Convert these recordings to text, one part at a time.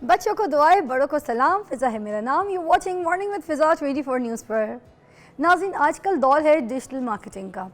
बच्चों को दुआएं, बड़ों को सलाम। फ़िज़ा है मेरा नाम। You watching morning with Fiza 24 news पर। नाज़रीन, आजकल दौर है डिजिटल मार्केटिंग का।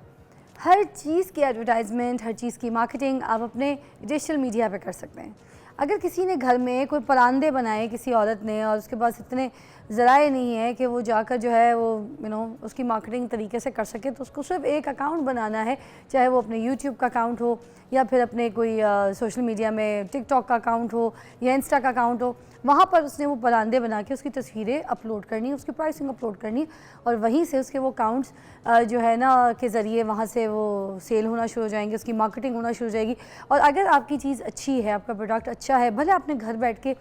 हर चीज़ की एडवर्टाइजमेंट, हर चीज़ की मार्केटिंग आप अपने डिजिटल मीडिया पे कर सकते हैं। अगर किसी ने घर में कोई परांदे बनाए किसी औरत ने और उसके पास इतने ज़राए नहीं है कि वो जाकर जो है वो उसकी मार्केटिंग तरीके से कर सके, तो उसको सिर्फ एक अकाउंट बनाना है, चाहे वो अपने यूट्यूब का अकाउंट हो या फिर अपने कोई सोशल मीडिया में टिकटॉक का अकाउंट हो या इंस्टा का अकाउंट हो। वहाँ पर उसने वो परांदे बना के उसकी तस्वीरें अपलोड करनी है, उसकी प्राइसिंग अपलोड करनी है और वहीं से उसके वो अकाउंट्स जो है ना के ज़रिए वहाँ से वो सेल होना शुरू हो जाएंगे, उसकी मार्केटिंग होना शुरू हो जाएगी। और अगर आपकी चीज़ अच्छी है, आपका प्रोडक्ट अच्छा है, भले आपने घर बैठ के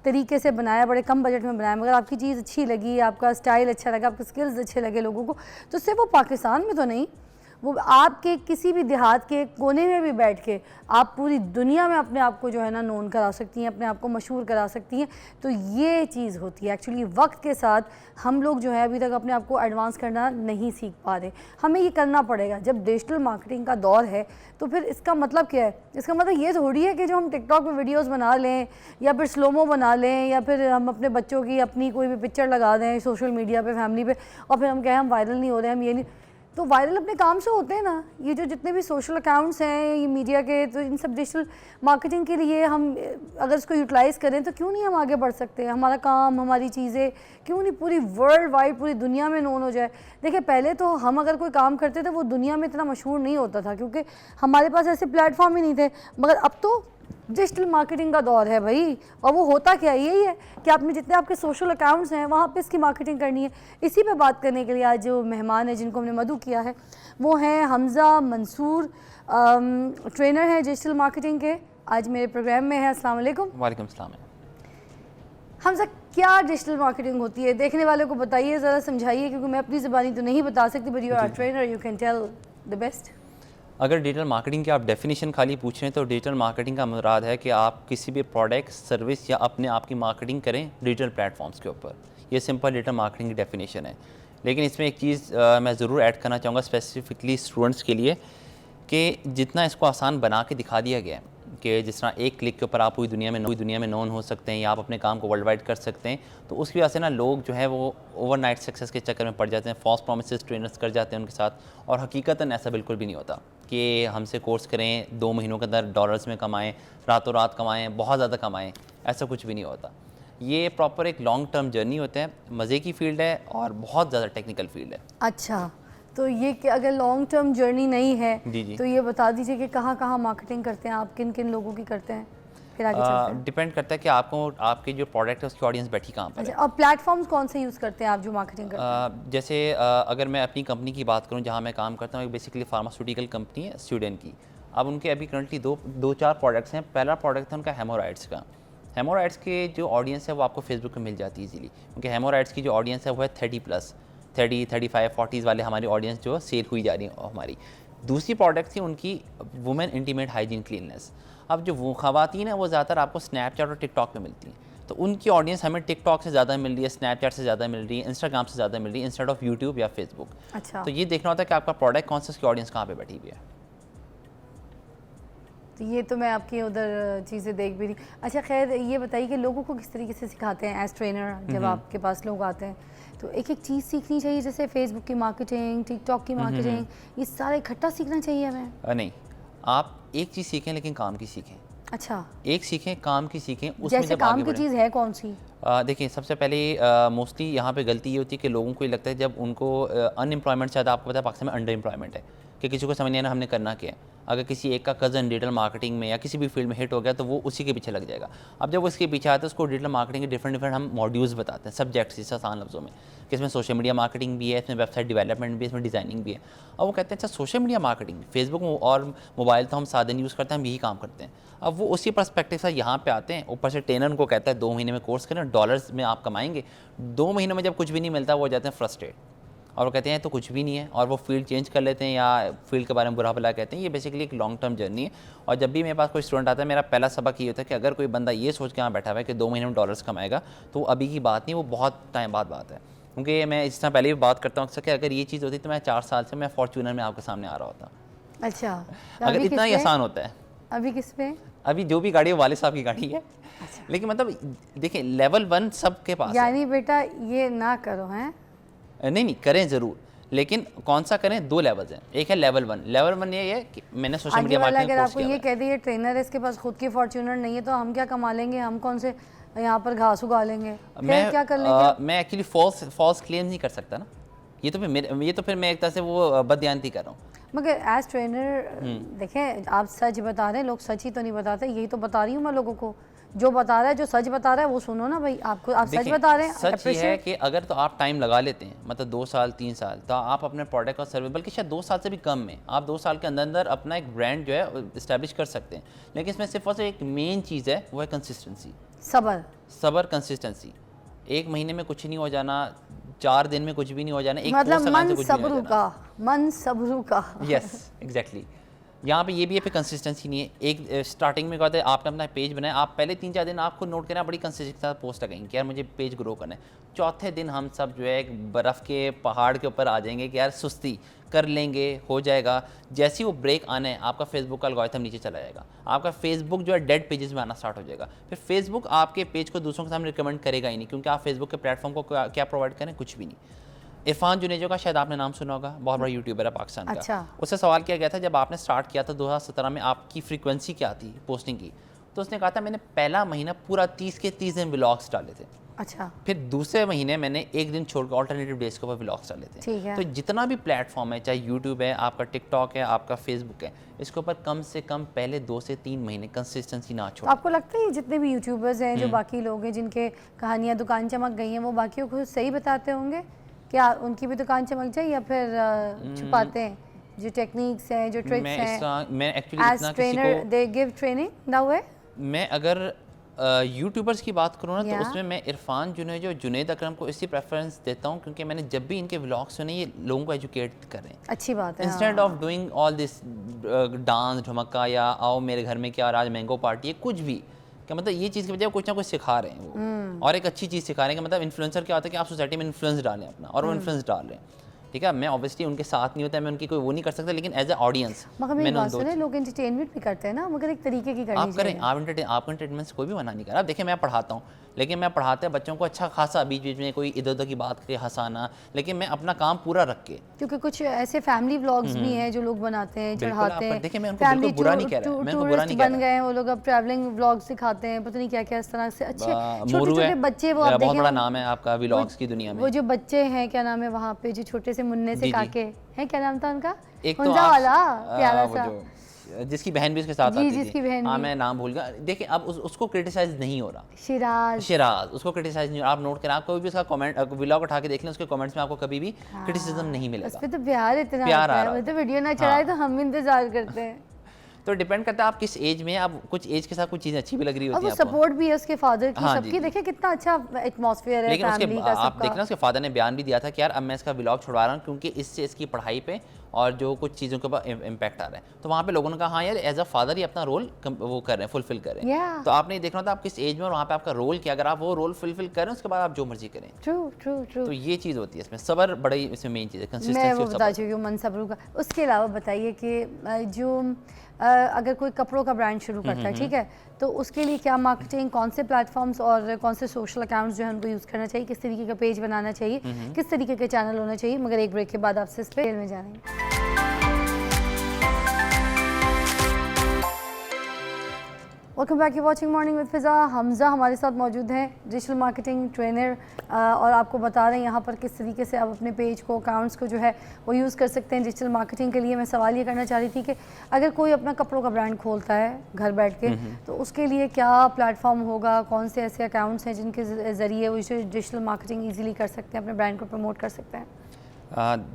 तरीके से बनाया, बड़े कम बजट में बनाया, मगर आपकी चीज़ अच्छी लगी, आपका स्टाइल अच्छा लगा, आपके स्किल्स अच्छे लगे लोगों को, तो सिर्फ वो पाकिस्तान में तो नहीं, वो आपके किसी भी देहात के कोने में भी बैठ के आप पूरी दुनिया में अपने आप को जो है ना नोन करा सकती हैं, अपने आप को मशहूर करा सकती हैं। तो ये चीज़ होती है एक्चुअली। वक्त के साथ हम लोग जो है अभी तक अपने आप को एडवांस करना नहीं सीख पा रहे, हमें ये करना पड़ेगा। जब डिजिटल मार्केटिंग का दौर है तो फिर इसका मतलब क्या है? इसका मतलब ये थोड़ी है कि जो हम टिकटॉक पे वीडियोस बना लें या फिर स्लोमो बना लें या फिर हम अपने बच्चों की अपनी कोई भी पिक्चर लगा दें सोशल मीडिया पे, फैमिली पे, और फिर हम कहें हम वायरल नहीं हो रहे, हम ये नहीं। तो वायरल अपने काम से होते हैं ना। ये जो जितने भी सोशल अकाउंट्स हैं ये मीडिया के, तो इन सब डिजिटल मार्केटिंग के लिए हम अगर इसको यूटिलाइज़ करें तो क्यों नहीं हम आगे बढ़ सकते? हमारा काम, हमारी चीज़ें क्यों नहीं पूरी वर्ल्ड वाइड, पूरी दुनिया में नोन हो जाए? देखिए, पहले तो हम अगर कोई काम करते थे वो दुनिया में इतना मशहूर नहीं होता था क्योंकि हमारे पास ऐसे प्लेटफॉर्म ही नहीं थे। मगर अब तो डिजिटल मार्केटिंग का दौर है भाई, और वो होता क्या है, यही है कि आपने जितने आपके सोशल अकाउंट्स हैं वहाँ पे इसकी मार्केटिंग करनी है। इसी पे बात करने के लिए आज जो मेहमान है जिनको हमने मदऊ किया है वो हैं हमज़ा मंसूर, ट्रेनर हैं डिजिटल मार्केटिंग के। आज मेरे प्रोग्राम में है। अस्सलाम वालेकुम। वालेकुम सलाम। हमज़ा, क्या डिजिटल मार्केटिंग होती है? देखने वालों को बताइए, ज़रा समझाइए, क्योंकि मैं अपनी ज़बानी तो नहीं बता सकती, but you are trainer, you can tell the best. अगर डिजिटल मार्केटिंग की आप डेफिनेशन खाली पूछें तो डिजिटल मार्केटिंग का मुराद है कि आप किसी भी प्रोडक्ट, सर्विस या अपने आप की मार्केटिंग करें डिजिटल प्लेटफॉर्म्स के ऊपर। ये सिंपल डिजिटल मार्केटिंग की डेफिनेशन है। लेकिन इसमें एक चीज़ मैं ज़रूर ऐड करना चाहूँगा स्पेसिफिकली स्टूडेंट्स के लिए, कि जितना इसको आसान बना के दिखा दिया गया है कि जिस तरह एक क्लिक के ऊपर आप पूरी दुनिया में नोन हो सकते हैं या आप अपने काम को वर्ल्ड वाइड कर सकते हैं, तो उसकी वजह से ना लोग जो है वो ओवरनाइट सक्सेस के चक्कर में पड़ जाते हैं, फॉल्स प्रॉमिसेस ट्रेनर्स कर जाते हैं उनके साथ। और हकीकतन ऐसा बिल्कुल भी नहीं होता कि हमसे कोर्स करें, 2 महीनों के अंदर डॉलर्स में कमाएं, रातों रात कमाएं, बहुत ज़्यादा कमाएं, ऐसा कुछ भी नहीं होता। ये प्रॉपर एक लॉन्ग टर्म जर्नी होता है, मज़े की फील्ड है और बहुत ज़्यादा टेक्निकल फील्ड है। अच्छा, तो ये कि अगर लॉन्ग टर्म जर्नी नहीं है जी तो ये बता दीजिए कि कहाँ मार्केटिंग करते हैं आप, किन किन लोगों की करते हैं, फिर आगे चलते हैं। डिपेंड करता है कि आपको आपके जो प्रोडक्ट है उसकी ऑडियंस बैठी कहाँ पर अच्छा, है। और प्लेटफॉर्म्स कौन से यूज़ करते हैं आप जो मार्केटिंग करते हैं? जैसे अगर मैं अपनी कंपनी की बात करूं जहां मैं काम करता हूं, एक बेसिकली फार्मास्यूटिकल कंपनी है स्वीडन की। अब उनके अभी करंटली दो चार प्रोडक्ट्स हैं। पहला प्रोडक्ट था उनका हेमोराइड्स का। हेमोराइड्स के जो ऑडियंस है वो आपको फेसबुक पे मिल जाती है इजीली, क्योंकि हेमोराइड्स की जो ऑडियंस है वो है 30+, 30, 35, 40 वाले हमारी ऑडियंस जो सेल हुई जा रही है हमारी। दूसरी प्रोडक्ट थी उनकी वुमेन इंटीमेट हाइजीन क्लीननेस। अब जो वो ख़वातीन है वो ज़्यादातर आपको स्नैपचैट और टिकटॉक पे मिलती हैं, तो उनकी ऑडियंस हमें टिकटॉक से ज़्यादा मिल रही है, स्नैपचैट से ज़्यादा मिल रही है, इंस्टाग्राम से ज़्यादा मिल रही है इंस्टेड ऑफ यूट्यूब या फेसबुक। अच्छा, तो ये देखना होता है कि आपका प्रोडक्ट कौन सा, उसकी ऑडियंस कहाँ पे बैठी हुई है। तो ये तो मैं आपकी उधर चीज़ें देख भी रही। अच्छा, खैर ये बताइए कि लोगों को किस तरीके से सिखाते हैं एज ट्रेनर? जब आपके पास लोग आते हैं तो एक एक चीज़ सीखनी चाहिए, जैसे फेसबुक की मार्केटिंग, टिकटॉक की मार्केटिंग, ये सारा इकट्ठा सीखना चाहिए हमें? नहीं, आप एक चीज़ सीखें लेकिन काम की सीखें। अच्छा, एक सीखें, काम की सीखें, उसमें जैसे जब काम आगे की बढ़ें। चीज़ है कौन सी? देखिए, सबसे पहले मोस्टली यहाँ पे गलती ये होती है कि लोगों को ये लगता है जब उनको अनएम्प्लॉयमेंट, शायद आपको पता है पाकिस्तान में अंडर एम्प्लॉयमेंट है, कि किसी को समझ नहीं आना हमने करना क्या है। अगर किसी एक का कज़न डिजिटल मार्केटिंग में या किसी भी फील्ड में हिट हो गया तो वो उसी के पीछे लग जाएगा। अब जब वो इसके पीछे आता है उसको डिजिटल मार्केटिंग के डिफरेंट हम मॉड्यूल्स बताते हैं, सब्जेक्ट्स, इस आसान लफ्ज़ों में, कि इसमें सोशल मीडिया मार्केटिंग भी है, इसमें वेबसाइट डेवलपमेंट भी है, इसमें डिज़ाइनिंग भी है। और वो कहते हैं अच्छा सोशल मीडिया मार्केटिंग, फेसबुक और मोबाइल तो हम साधन यूज़ करते हैं, हम यही काम करते हैं। अब वो उसी पर्सपेक्टिव से यहाँ पे आते हैं। ऊपर से ट्रेनर को कहता है 2 महीने में कोर्स करें, डॉलर्स में आप कमाएंगे। 2 महीनों में जब कुछ भी नहीं मिलता वो हो जाते हैं फ्रस्ट्रेट और वो कहते हैं तो कुछ भी नहीं है, और वो फील्ड चेंज कर लेते हैं या फील्ड के बारे में बुरा भला कहते हैं। ये बेसिकली एक लॉन्ग टर्म जर्नी है। और जब भी मेरे पास कोई स्टूडेंट आता है, मेरा पहला सबक ये होता है कि अगर कोई बंदा ये सोच के यहाँ बैठा हुआ है कि 2 महीने में डॉलर्स कमाएगा, तो अभी की बात नहीं, वो बहुत टाइम बाद बात है। क्योंकि मैं इस तरह पहले भी बात करता हूँ अक्सर कि अगर ये चीज़ होती तो मैं 4 साल से मैं फॉर्च्यूनर में आपके सामने आ रहा होता। अच्छा, तो अगर अभी इतना ही किस पे? आसान होता है। अभी किस पे? अभी जो भी गाड़ी है वाले साहब की गाड़ी है। लेकिन मतलब देखिए लेवल 1 सबके पास है। यानी बेटा ये ना करो हैं। नहीं करें ज़रूर, लेकिन कौन सा करें, 2 लेवल्स हैं। एक है लेवल 1, लेवल 1 ये है कि मैंने सोशल आगे मीडिया वाला मार्केटिंग अगर कोर्स आपको किया ये हुआ है। कह दे ये ट्रेनर है, इसके पास खुद की फॉर्च्यूनर नहीं है, तो हम क्या कमा लेंगे, हम कौन से यहाँ पर घास उगा लेंगे, फिर क्या कर लेंगे? मैं एक्चुअली फॉल्स क्लेम नहीं कर सकता ना, ये तो फिर मैं एक तरह से वो बदयानती कर रहा हूँ। मगर एज ट्रेनर देखें, आप सच बता रहे हैं, लोग सच ही तो नहीं बताते, यही तो बता रही हूँ मैं लोगों को। जो बता रहा है, जो सच बता रहा है वो सुनो ना भाई। आप सच बता रहे हैं, सच ये है कि अगर तो आप टाइम लगा लेते हैं, मतलब 2 साल 3 साल, तो आप अपने प्रोडक्ट और सर्विस, बल्कि शायद 2 साल से भी कम में, आप 2 साल के अंदर अंदर अपना एक ब्रांड जो है इस्टेब्लिश कर सकते हैं। लेकिन इसमें सिर्फ और सिर्फ एक मेन चीज़ है, वो है कंसिस्टेंसी, सबर, कंसिस्टेंसी। 1 महीने में कुछ नहीं हो जाना, 4 दिन में कुछ भी नहीं हो जाना, एक मतलब पोस्ट लगाने से कुछ नहीं हो जाना। मन सबरू का। Yes exactly. यहाँ पे ये भी है, पे कंसिस्टेंसी नहीं है। एक स्टार्टिंग में कहते हैं आपने अपना पेज बनाया, आप पहले 3-4 दिन आपको नोट करना, बड़ी कंसिस्टेंसी के साथ पोस्ट लगाएंगे कि यार मुझे पेज ग्रो करना है। चौथे दिन हम सब जो है एक बर्फ़ के पहाड़ के ऊपर आ जाएंगे कि यार सुस्ती कर लेंगे, हो जाएगा। जैसे ही वो ब्रेक आना है, आपका फेसबुक का एल्गोरिथम नीचे चला जाएगा, आपका फेसबुक जो है डेड पेजेस में आना स्टार्ट हो जाएगा। फिर फेसबुक आपके पेज को दूसरों के सामने रिकमेंड करेगा ही नहीं, क्योंकि आप फेसबुक के प्लेटफॉर्म को क्या प्रोवाइड करें, कुछ भी नहीं। इरफान जुनेजो का शायद आपने नाम सुना होगा, बहुत बड़ा यूट्यूबर है पाकिस्तान का। अच्छा। उससे सवाल किया गया था जब आपने स्टार्ट किया था 2017 में, आपकी फ्रीक्वेंसी क्या थी पोस्टिंग की, तो उसने कहा था मैंने पहला महीना पूरा 30 के 30 दिन व्लॉग्स डाले थे। अच्छा। फिर दूसरे महीने मैंने एक दिन छोड़कर ऑल्टरनेटिव डेज के ऊपर व्लॉग्स डाले थे। ठीक है। तो जितना भी प्लेटफॉर्म है, चाहे यूट्यूब है, आपका टिकटॉक है, आपका फेसबुक है, इसके ऊपर कम से कम पहले 2 से 3 महीने कंसिस्टेंसी ना तो छोड़ें। आपको लगता है ये जितने भी यूट्यूबर्स हैं, जो बाकी लोग हैं जिनके कहानियाँ दुकान चमक गई हैं, वो बाकियों को सही बताते होंगे? क्या उनकी भी दुकान चमक जाए, या फिर छुपाते हैं? जो टेक्निक्स हैं, जो ट्रिक्स हैं, मैं एक्चुअली इतना किसी trainer they give training that way. मैं अगर यूट्यूबर्स की बात करूँ ना, तो Yeah. उसमें मैं इरफान जुनैद अकरम को इसी प्रेफरेंस देता हूँ, क्योंकि मैंने जब भी इनके व्लॉग सुने, ये लोगों को एजुकेट कर रहे हैं। अच्छी बात है। Instead of doing all this dance ढमक्का या आओ मेरे घर में क्या आज मैंगो पार्टी है, कुछ भी, क्या मतलब ये चीज़ की बजाय कुछ ना कुछ सिखा रहे हैं वो, और एक अच्छी चीज़ सिखा रहे हैं। कि मतलब इन्फ्लुएंसर क्या होता है कि आप सोसाइटी में इन्फ्लुएंस डालें अपना, और वो इन्फ्लुएंस डाल रहे हैं। ठीक है, मैं ऑब्वियसली उनके साथ नहीं होता, मैं उनकी कोई वो नहीं कर सकता, लेकिन एज ए ऑडियंस मगर मेरी बात सुने, लोग एंटरटेनमेंट भी करते हैं ना, मगर एक तरीके की करनी आप करें। चाहिए। आपको एंटरटेनमेंट से कोई भी मना नहीं कर रहा। आप देखिए, मैं पढ़ाता हूँ, लेकिन मैं पढ़ाते बच्चों को अच्छा खासा, बीच बीच में कोई इधर उधर की बात करके हंसाना, लेकिन मैं अपना काम पूरा रख के। क्योंकि कुछ ऐसे फैमिली व्लॉग्स भी हैं जो लोग बनाते हैं, चढ़ाते हैं। देखिए, मैं उनको बिल्कुल बुरा नहीं कह रहा, मैं उनको बुरा नहीं कह रहा। बन गए हैं वो लोग, अब ट्रैवलिंग व्लॉग्स दिखाते हैं, पता नहीं क्या क्या इस तरह से। अच्छे मोरू छोटे है, बच्चे, वो आप बहुत बड़ा देखें, नाम है आपका व्लॉग्स की दुनिया में। वो जो बच्चे हैं, क्या नाम है वहाँ पे, जो छोटे से मुन्ने से काके हैं, क्या नाम था उनका? एक तो हुंजा वाला प्यारा सा, जिसकी बहन भी उसके साथ आती थी। जिसकी बहन हाँ, भी। मैं नाम भूल गया। देखिए, अब उसको क्रिटिसाइज नहीं हो रहा। शिराज, उसको क्रिटिसाइज नहीं हो रहा। आप नोट करें, आप कोई भी उसका कमेंट व्लॉग उठा के देख लें, उसके कमेंट्स में आपको कभी भी क्रिटिसिज्म नहीं उस मिलेगा। पे तो प्यार इतना प्यार आता आ है, रहा वो तो वीडियो ना चढ़ाए तो हम इंतजार करते हैं। तो डिपेंड करता है आप किस एज में, आप कुछ एज के साथ कुछ चीज़ें अच्छी भी लग रही और होती वो है आपको। सपोर्ट भी है उसके फादर की, हाँ, सबकी। जी। देखिए कितना अच्छा एटमॉस्फेयर है लेकिन उसके फैमिली का, आप सबका। देखना, उसके फादर ने बयान भी दिया था कि यार अब मैं इसका व्लॉग छुड़वा रहा हूँ, क्योंकि इससे इसकी पढ़ाई पे और जो कुछ चीज़ों के ऊपर इम्पैक्ट आ रहा है। तो वहाँ पे लोगों ने कहा हाँ यार, एज अ फादर ही अपना रोल वो कर रहे हैं, फुलफिल कर रहे हैं। Yeah. तो आपने देखना था आप किस एज में और वहाँ पे आपका रोल क्या, अगर आप वो रोल फुलफिल करें, उसके बाद आप जो मर्जी करें। ट्रू। तो ये चीज़ होती है इसमें, सब्र बड़ी इसमें मेन चीज़ है, मैं कंसिस्टेंसी वो और बता सब्र। चुकी हूँ, मन सब्रू का। उसके अलावा बताइए कि जो अगर कोई कपड़ों का ब्रांड शुरू करता है, ठीक है, तो उसके लिए क्या मार्केटिंग, कौन से प्लेटफॉर्म्स और कौन से सोशल अकाउंट्स जो है उनको यूज़ करना चाहिए, किस तरीके का पेज बनाना चाहिए, किस तरीके के चैनल होना चाहिए? मगर एक ब्रेक के बाद आपसे इस पे में जानेंगे। Welcome back, you watching morning with Fiza. Hamza हमारे साथ मौजूद हैं, डिजिटल मार्केटिंग ट्रेनर, और आपको बता रहे हैं यहाँ पर किस तरीके से आप अपने पेज को, अकाउंट्स को जो है वो यूज़ कर सकते हैं डिजिटल मार्केटिंग के लिए। मैं सवाल ये करना चाह रही थी कि अगर कोई अपना कपड़ों का ब्रांड खोलता है घर बैठ के, तो उसके लिए क्या प्लेटफॉर्म होगा, कौन से ऐसे अकाउंट्स हैं जिनके ज़रिए वो डिजिटल मार्केटिंग ईजिली कर सकते हैं, अपने ब्रांड को प्रमोट कर सकते हैं?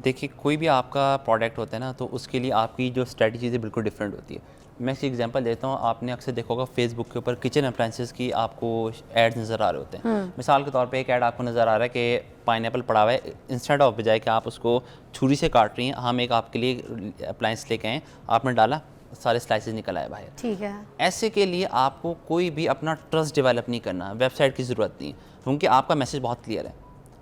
देखिए, कोई भी आपका प्रोडक्ट होता है ना, तो उसके लिए आपकी जो स्ट्रेटजी है बिल्कुल डिफरेंट होती है। मैं इसकी एग्जांपल देता हूँ, आपने अक्सर देखा होगा फेसबुक के ऊपर किचन अप्लायंसेस की आपको एड्स नज़र आ रहे होते हैं। मिसाल के तौर पे एक ऐड आपको नज़र आ रहा है कि पाइनएप्पल पड़ा हुआ है, इंस्टेड ऑफ बजाय कि आप उसको छुरी से काट रही हैं, हम एक आपके लिए अप्लायंस लेके आए, आपने डाला, सारे स्लाइसेस निकल आए बाहर। ठीक है। ऐसे के लिए आपको कोई भी अपना ट्रस्ट डेवलप नहीं करना, वेबसाइट की ज़रूरत नहीं, क्योंकि आपका मैसेज बहुत क्लियर है।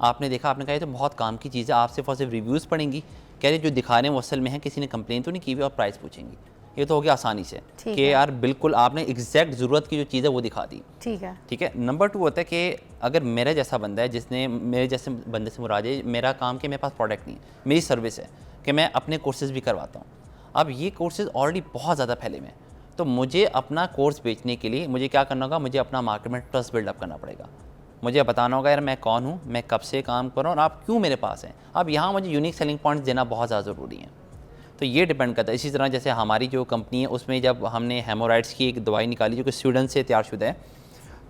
आपने देखा, आपने कहा ये तो बहुत काम की चीज़ है, आप सिर्फ और सिर्फ रिव्यूज़ पढ़ेंगी, कह रहे जो दिखा रहे हैं वो असल में है, किसी ने कंप्लेन तो नहीं की हुई, और प्राइस पूछेंगी। ये तो हो गया आसानी से ठीक कि है। यार बिल्कुल आपने एग्जैक्ट ज़रूरत की जो चीज़ है वो दिखा दी। ठीक है। ठीक है। नंबर 2 होता है कि अगर मेरा जैसा बंदा है, जिसने मेरे जैसे बंदे से मुराद है, मेरा काम कि मेरे पास प्रोडक्ट नहीं है, मेरी सर्विस है कि मैं अपने कोर्सेज़ भी करवाता हूँ। अब ये कोर्सेज़ ऑलरेडी बहुत ज़्यादा फैले हुए हैं, तो मुझे अपना कोर्स बेचने के लिए मुझे क्या करना होगा, मुझे अपना मार्केट में ट्रस्ट बिल्डअप करना पड़ेगा। मुझे बताना होगा यार मैं कौन हूँ, मैं कब से काम कर रहा हूँ और आप क्यों मेरे पास हैं। अब यहाँ मुझे यूनिक सेलिंग पॉइंट्स देना बहुत ज़्यादा ज़रूरी है। तो ये डिपेंड करता है। इसी तरह जैसे हमारी जो कंपनी है उसमें जब हमने हेमोराइड्स की एक दवाई निकाली जो कि स्वीडन से तैयारशुदा है,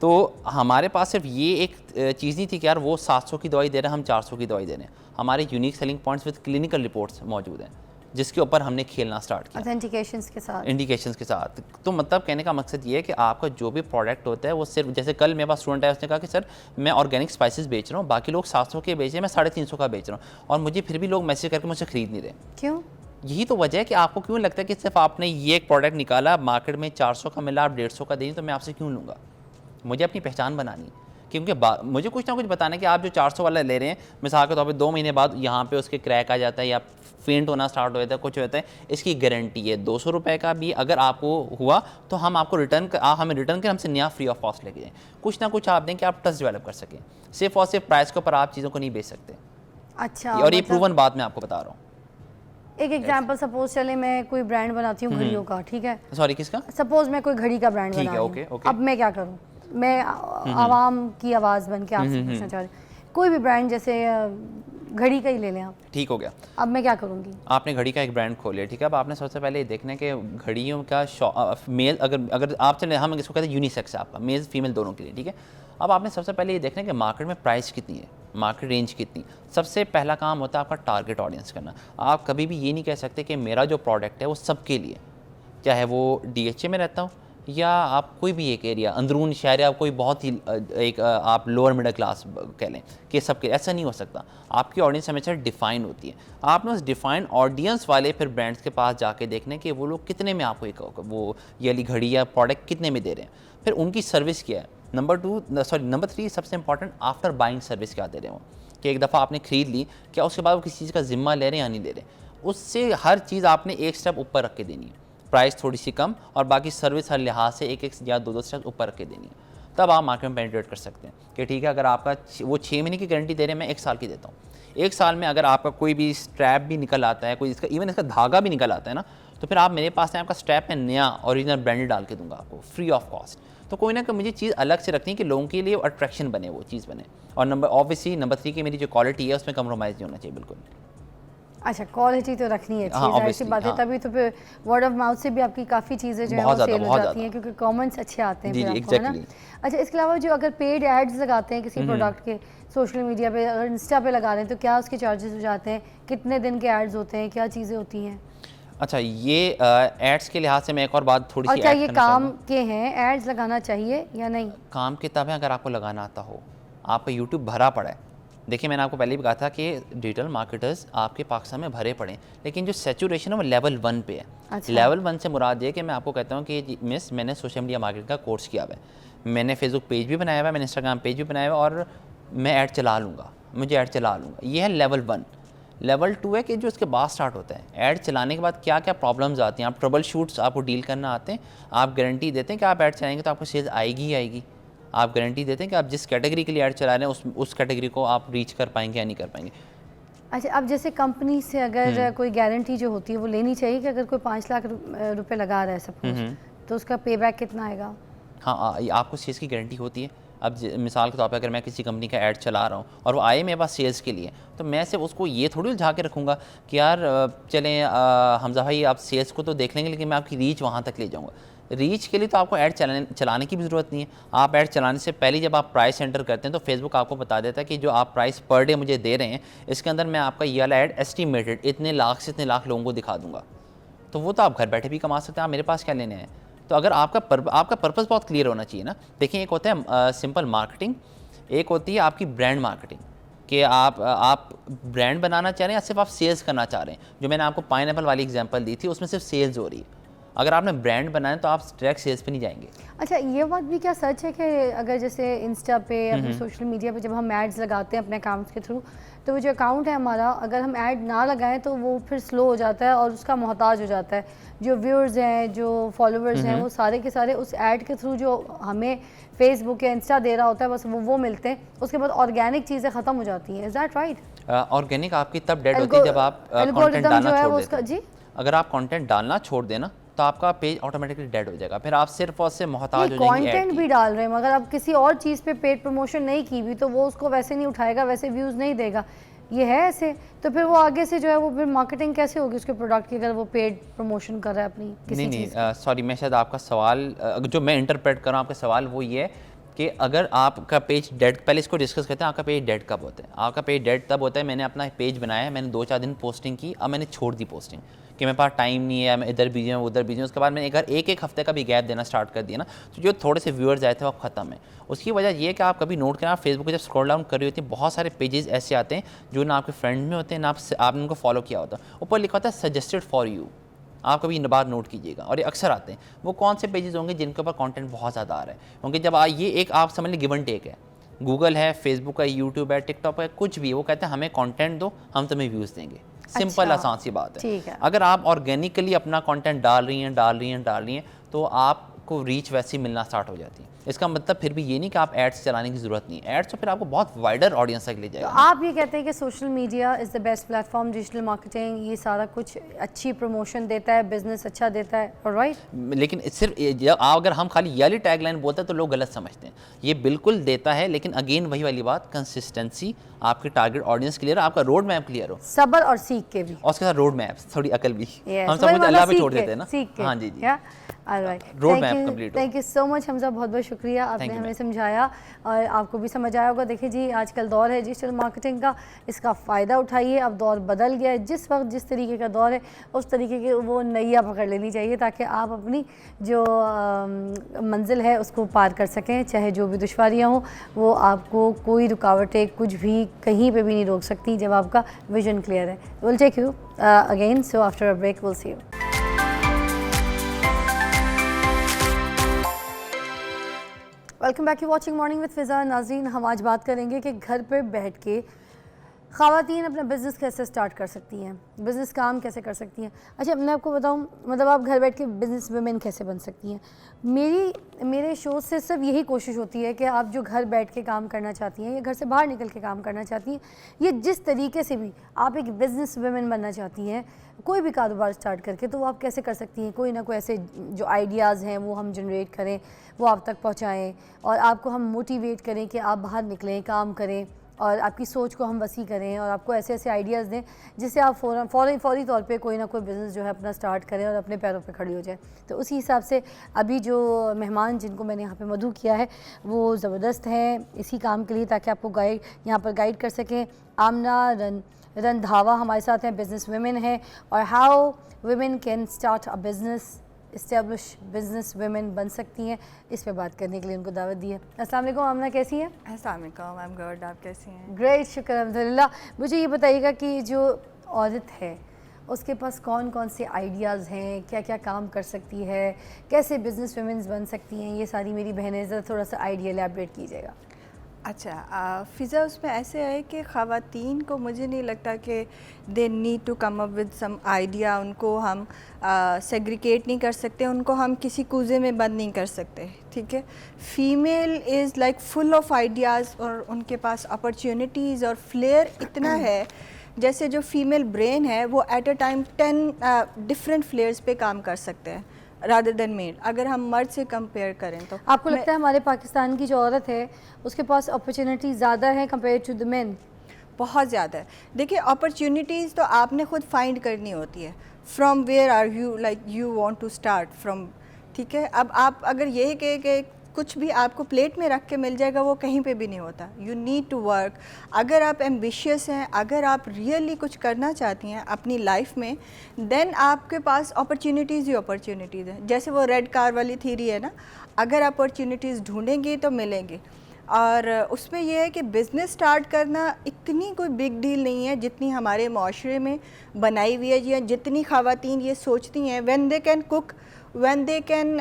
तो हमारे पास सिर्फ ये एक चीज़ नहीं थी कि यार वो 700 की दवाई दे रहे हैं, हम 400 की दवाई दे रहे हैं। हमारे unique selling points with clinical reports मौजूद हैं, जिसके ऊपर हमने खेलना स्टार्ट किया ऑथेंटिकेशंस के साथ। इंडिकेशंस के साथ। तो मतलब कहने का मकसद ये है कि आपका जो भी प्रोडक्ट होता है वो सिर्फ, जैसे कल मेरे पास स्टूडेंट है, उसने कहा कि सर मैं ऑर्गेनिक स्पाइसेस बेच रहा हूँ, बाकी लोग 700 के बेच रहे हैं, मैं 350 का बेच रहा हूँ और मुझे फिर भी लोग मैसेज करके मुझसे खरीद नहीं रहे। क्यों? यही तो वजह है कि आपको क्यों लगता है कि सिर्फ आपने ये एक प्रोडक्ट निकाला, मार्केट में 400 का मिला, आप 150 का देंगे तो मैं आपसे क्यों लूँगा। मुझे अपनी पहचान बनानी है, क्योंकि मुझे कुछ ना कुछ बताना है कि आप जो 400 वाला ले रहे हैं, मिसाल के तौर पे 2 महीने बाद यहाँ पे उसके क्रैक आ जाता है या फेंट होना स्टार्ट हो जाता है, कुछ होता है, इसकी गारंटी है 200 रुपये का भी अगर आपको हुआ तो हम आपको हमें रिटर्न कर हमसे नया फ्री ऑफ कॉस्ट लेके जाएँ। कुछ ना कुछ आप दें कि आप ट्रस्ट डेवलप कर सकें। सिर्फ और सिर्फ प्राइस के ऊपर आप चीज़ों को नहीं बेच सकते। अच्छा, और ये मतलब प्रूवन बात मैं आपको बता रहा हूँ। एक एग्जांपल सपोज चले मैं कोई ब्रांड बनाती हूँ घड़ियों का, ठीक है, सॉरी किसका? सपोज मैं कोई घड़ी का ब्रांड ठीक बना है, रही ओके, हूँ। ओके। अब मैं क्या करूँ, मैं आवाम की आवाज़ बन के आपसे पूछना चाह रही हूँ, कोई भी ब्रांड जैसे घड़ी का ही ले लें आप, ठीक हो गया। अब मैं क्या करूँगी? आपने घड़ी का एक ब्रांड खोलिया, ठीक है। अब आपने सबसे पहले ये देखना है कि घड़ियों का मेल, अगर आप चले, हम इसको कहते हैं यूनिसेक्स है आपका, मेल फीमेल दोनों के लिए, ठीक है। अब आपने सबसे पहले ये देखना है कि मार्केट में प्राइस कितनी है, मार्केट रेंज कितनी। सबसे पहला काम होता है आपका टारगेट ऑडियंस करना। आप कभी भी ये नहीं कह सकते कि मेरा जो प्रोडक्ट है वो सबके लिए, चाहे वो DHA में रहता हो या आप कोई भी एक एरिया अंदरून शहर या कोई बहुत ही एक आप लोअर मिडिल क्लास कह लें, कि सबके, ऐसा नहीं हो सकता। आपकी ऑडियंस हमेशा डिफाइन होती है। आपने उस डिफाइन ऑडियंस वाले फिर ब्रांड्स के पास जाके देखने कि वो लोग कितने में आपको एक वो ये वाली घड़ी या प्रोडक्ट कितने में दे रहे हैं, फिर उनकी सर्विस क्या है। नंबर 3 सबसे इंपॉर्टेंट, आफ्टर बाइंग सर्विस क्या दे रहे हो, कि एक दफ़ा आपने ख़रीद ली, क्या उसके बाद वो किसी चीज़ का जिम्मा ले रहे हैं या नहीं ले रहे। उससे हर चीज़ आपने एक स्टेप ऊपर रख के देनी है, प्राइस थोड़ी सी कम और बाकी सर्विस हर लिहाज से एक या दो स्टेप ऊपर रख के देनी है। तब आप मार्केट में पेनिट्रेट कर सकते हैं कि ठीक है, अगर आपका वो 6 महीने की गारंटी दे रहे हैं, मैं 1 साल की देता हूँ। 1 साल में अगर आपका कोई भी स्ट्रैप भी निकल आता है, कोई इसका इवन इसका धागा भी निकल आता है ना, तो फिर आप मेरे पास हैं, आपका स्ट्रैप में नया ओरिजिनल ब्रांडेड डाल के दूंगा आपको फ्री ऑफ कॉस्ट। तो कोई ना कोई मुझे चीज़ अलग से रखनी है कि लोगों के लिए अट्रैक्शन बने, वो चीज़ बने। और नंबर 3 की मेरी जो क्वालिटी है उसमें कम्प्रोमाइज़ नहीं होना चाहिए बिल्कुल। अच्छा, क्वालिटी तो रखनी है, हाँ, अच्छी ऐसी obviously, बात है, हाँ। तभी तो फिर वर्ड ऑफ माउथ से भी आपकी काफ़ी चीज़ें जो है वो बहुत ज़्यादा, सेल हो बहुत जाती हैं, ज़्यादा। क्योंकि कमेंट्स अच्छे आते हैं जी, फिर जी, आपको, है ना। exactly। अच्छा, इसके अलावा जो अगर पेड एड्स लगाते हैं किसी प्रोडक्ट के सोशल मीडिया पे, अगर इंस्टा पे लगा रहे हैं, तो क्या उसके चार्जेस हो जाते हैं, कितने दिन के एड्स होते हैं, क्या चीज़ें होती हैं? अच्छा, ये एड्स के लिहाज से मैं एक और बात थोड़ी और सी क्या ऐड ये करना काम चाहूँगा। के हैं, एड्स लगाना चाहिए या नहीं? काम के तब है अगर आपको लगाना आता हो। आपका यूट्यूब भरा पड़ा है। देखिए, मैंने आपको पहले भी कहा था कि डिजिटल मार्केटर्स आपके पाकिस्तान में भरे पड़े हैं, लेकिन जो सैचुरेशन है वो लेवल 1 पे है। अच्छा। लेवल 1 से मुराद ये कि मैं आपको कहता हूँ कि मिस, मैंने सोशल मीडिया मार्केटिंग का कोर्स किया हुआ है, मैंने फेसबुक पेज भी बनाया हुआ है, मैंने इंस्टाग्राम पेज भी बनाया हुआ है और मैं ऐड चला लूँगा, मुझे ऐड चला लूँगा। ये है लेवल 1। लेवल 2 है कि जो इसके बाद स्टार्ट होता है, ऐड चलाने के बाद क्या क्या प्रॉब्लम्स आती हैं, आप ट्रबल शूट्स आपको डील करना आते हैं, आप गारंटी देते हैं कि आप ऐड चलाएंगे तो आपको सेल्स आएगी ही आएगी। आप गारंटी देते हैं कि आप जिस कैटेगरी के लिए ऐड चला रहे हैं उस कैटेगरी को आप रीच कर पाएंगे या नहीं कर पाएंगे। अच्छा, अब जैसे कंपनी से अगर कोई गारंटी जो होती है वो लेनी चाहिए कि अगर कोई 5 लाख रुपए लगा रहा है सपोज, तो उसका पे बैक कितना आएगा? हाँ, आपको सेल्स की गारंटी होती है। अब मिसाल के तौर पे अगर मैं किसी कंपनी का ऐड चला रहा हूँ और वो आए मेरे पास सेल्स के लिए, तो मैं सिर्फ उसको ये थोड़ी उलझा के रखूँगा कि यार चलें हमजा भाई आप सेल्स को तो देख लेंगे, लेकिन मैं आपकी रीच वहाँ तक ले जाऊँगा। रीच के लिए तो आपको ऐड चलाने की भी ज़रूरत नहीं है। आप ऐड चलाने से पहले जब आप प्राइस एंटर करते हैं तो फेसबुक आपको बता देता है कि जो आप प्राइस पर डे मुझे दे रहे हैं, इसके अंदर मैं आपका ये वाला ऐड एस्टिमेटेड इतने लाख से इतने लाख लोगों को दिखा दूँगा। तो वो तो आप घर बैठे भी कमा सकते हैं, आप मेरे पास क्या लेने हैं। तो अगर आपका पर्पस बहुत क्लियर होना चाहिए ना। देखिए, एक होता है सिंपल मार्केटिंग, एक होती है आपकी ब्रांड मार्केटिंग, कि आप ब्रांड बनाना चाह रहे हैं या सिर्फ आप सेल्स करना चाह रहे हैं। जो मैंने आपको पाइनएप्पल वाली एग्जांपल दी थी, उसमें सिर्फ सेल्स हो रही है। अगर आपने ब्रांड बनाया तो आप डायरेक्ट सेल्स पे नहीं जाएंगे। अच्छा, ये बात भी क्या सच है कि अगर जैसे इंस्टा पे या फिर सोशल मीडिया पे जब हम एड्स लगाते हैं अपने अकाउंट्स के थ्रू, तो वो जो अकाउंट है हमारा, अगर हम ऐड ना लगाएं तो वो फिर स्लो हो जाता है और उसका मोहताज हो जाता है। जो व्यूअर्स हैं, जो फॉलोअर्स हैं, वो सारे के सारे उस ऐड के थ्रू जो हमें फेसबुक या इंस्टा दे रहा होता है बस वो मिलते हैं। उसके बाद ऑर्गेनिक चीज़ें ख़त्म हो जाती हैं। Is that right? ऑर्गेनिक आपकी तब डेड होती है जब आप कंटेंट डालना छोड़ देते हैं। जी, अगर आप कंटेंट डालना छोड़ देना तो आपका पेज ऑटोमेटिकली डेड हो जाएगा, फिर आप सिर्फ और सिर्फ मोहताज हो जाएंगे ऐड कंटेंट की। भी डाल रहे हैं मगर अब किसी और चीज़ पे पेड प्रमोशन नहीं की भी तो वो उसको वैसे नहीं उठाएगा, वैसे व्यूज़ नहीं देगा। ये है ऐसे, तो फिर वो आगे से जो है वो फिर मार्केटिंग कैसे होगी उसके प्रोडक्ट की अगर वो पेड प्रमोशन कर रहा है अपनी किसी चीज़? नहीं, सॉरी, मैं शायद आपका सवाल जो मैं इंटरप्रेट कर रहा हूँ आपका सवाल वो ये है कि अगर आपका पेज डेड, पहले इसको डिस्कस करते हैं, आपका पेज डेड कब होता है? आपका पेज डेड तब होता है, मैंने अपना पेज बनाया है, मैंने 2-4 दिन पोस्टिंग की, अब मैंने छोड़ दी पोस्टिंग कि मेरे पास टाइम नहीं है, मैं इधर बिजी हूँ उधर बिजी हूँ। उसके बाद मैंने अगर एक हफ्ते का भी गैप देना स्टार्ट कर दिया ना, तो जो थोड़े से व्यूअर्स आए थे वो ख़त्म है। उसकी वजह ये है कि आप कभी नोट करें, आप फेसबुक पे जब स्क्रॉल डाउन कर रही होती है, बहुत सारे पेजेस ऐसे आते हैं जो ना आपके फ्रेंड में होते हैं, ना आपने उनको फॉलो किया होता है। ऊपर लिखा होता है सजेस्टेड फॉर यू, आप कभी इन बार नोट कीजिएगा। और ये अक्सर आते हैं, वो कौन से पेजेस होंगे जिनके ऊपर कंटेंट बहुत ज़्यादा आ रहा है। क्योंकि जब ये एक आप समझ लें गिव एंड टेक है, गूगल है, फेसबुक है, यूट्यूब है, टिकटॉक है, कुछ भी, वो कहते हैं हमें कंटेंट दो, हम तुम्हें व्यूज़ देंगे। सिंपल अच्छा, आसान सी बात है। ठीक है। अगर आप ऑर्गेनिकली अपना कंटेंट डाल रही हैं तो आपको रीच वैसी मिलना स्टार्ट हो जाती है। इसका मतलब फिर भी ये नहीं कि आप एड्स चलाने की ज़रूरत नहीं है, एड्स तो फिर आपको बहुत वाइडर ऑडियंस तक ले तो जाएगा। आप ये कहते हैं कि social media is the best platform, digital marketing ये सारा कुछ अच्छी प्रमोशन देता है, बिजनेस अच्छा देता है, ऑलराइट? लेकिन सिर्फ अगर हम खाली ये वाली टैगलाइन बोलते हैं तो लोग गलत समझते हैं। ये बिल्कुल देता है, लेकिन अगेन वही वाली बात, कंसिस्टेंसी, आपकी टारगेट ऑडियंस क्लियर है, आपका रोड मैप क्लियर हो, सब्र और सीख के भी, और उसके साथ रोड मैप, थोड़ी अकल भी। Yes, हम सब वही कुछ मतलब अल्लाह पे सीख छोड़ के, देते हैं ना। सीख के, हाँ जी जी, ऑलराइट, रोड मैप कंप्लीट हो। Thank you so much Hamza, बहुत बहुत शुक्रिया, आपने Thank you, हमें समझाया और आपको भी समझ आया होगा। देखिए जी, आजकल दौर है डिजिटल मार्केटिंग का, इसका फ़ायदा उठाइए। अब दौर बदल गया है, जिस वक्त जिस तरीके का दौर है उस तरीके की वो नैया पकड़ लेनी चाहिए ताकि आप अपनी जो मंजिल है उसको पार कर सकें। चाहे जो भी दुश्वारियाँ हों, वो आपको कोई रुकावटें कुछ भी कहीं पे भी नहीं रोक सकती जब आपका विजन क्लियर है। Will take you again, so after a break will see you. Welcome back, you watching morning with Fiza. नाज़रीन, हम आज बात करेंगे कि घर पे बैठ के ख़वातीन अपना बिज़नेस कैसे स्टार्ट कर सकती हैं, बिज़नेस काम कैसे कर सकती हैं। अच्छा, मैं आपको बताऊं, मतलब आप घर बैठ के बिज़नेस वुमेन कैसे बन सकती हैं। मेरे शो से सिर्फ यही कोशिश होती है कि आप जो घर बैठ के काम करना चाहती हैं या घर से बाहर निकल के काम करना चाहती हैं, ये जिस तरीके से भी आप एक बिज़नेस वुमेन बनना चाहती हैं, कोई भी कारोबार स्टार्ट करके, तो वो आप कैसे कर सकती हैं। कोई ना कोई ऐसे जो आइडियाज़ हैं वो हम जनरेट करें, वो आप तक पहुँचाएँ और आपको हम मोटिवेट करें कि आप बाहर निकलें, काम करें और आपकी सोच को हम वसी करें और आपको ऐसे ऐसे आइडियाज़ दें जिससे आप फौरी तौर पे कोई ना कोई बिज़नेस जो है अपना स्टार्ट करें और अपने पैरों पे खड़ी हो जाए। तो उसी हिसाब से अभी जो मेहमान जिनको मैंने यहाँ पे मदऊ किया है वो ज़बरदस्त हैं इसी काम के लिए, ताकि आपको यहाँ पर गाइड कर सकें। आमना रंधावा हमारे साथ हैं, बिज़नेस वुमेन है, और how women can start a business, establish business women बन सकती हैं, इस पे बात करने के लिए उनको दावत दी है। अस्सलाम वालेकुम आमना, कैसी हैं? अस्सलाम वालेकुम, आई एम गुड, आप कैसी हैं? ग्रेट, शुक्र अल्हम्दुलिल्लाह। मुझे ये बताइएगा कि जो औरत है उसके पास कौन कौन से आइडियाज़ हैं, क्या क्या काम कर सकती है, कैसे बिज़नेस वुमेन्स बन सकती हैं, ये सारी मेरी बहनें ज़रा थोड़ा सा आइडिया एलैबोरेट कीजिएगा। अच्छा, फ़िज़ा उसमें ऐसे है कि ख़वातीन को मुझे नहीं लगता कि they need to come up with some idea, उनको हम सेग्रीगेट नहीं कर सकते, उनको हम किसी कूजे में बंद नहीं कर सकते, ठीक है। Female is like full of ideas और उनके पास अपॉर्चुनिटीज़ और फ्लेयर इतना है, जैसे जो फ़ीमेल ब्रेन है वो एट अ टाइम 10 डिफरेंट फ्लेयर्स पे काम कर सकते हैं रादर देन मेल, अगर हम मर्द से कंपेयर करें तो। आपको लगता है हमारे पाकिस्तान की जो औरत है उसके पास अपॉर्चुनिटी ज़्यादा है कंपेयर टू द मेन? बहुत ज़्यादा है। देखिए, अपॉर्चुनिटीज़ तो आपने खुद फाइंड करनी होती है, from where are you, like you want to start from, ठीक है। अब आप अगर ये कहे कि कुछ भी आपको प्लेट में रख के मिल जाएगा, वो कहीं पे भी नहीं होता। You need to work. अगर आप एम्बिशियस हैं, अगर आप रियली कुछ करना चाहती हैं अपनी लाइफ में, देन आपके पास अपॉर्चुनिटीज़ ही अपॉर्चुनिटीज़ हैं। जैसे वो रेड कार वाली थ्योरी है ना, अगर अपॉर्चुनिटीज़ ढूंढेंगी तो मिलेंगी। और उसमें यह है कि बिज़नेस स्टार्ट करना इतनी कोई बिग डील नहीं है जितनी हमारे माशरे में बनाई हुई है, या जितनी ख़वातीन ये सोचती हैं when they can cook when they can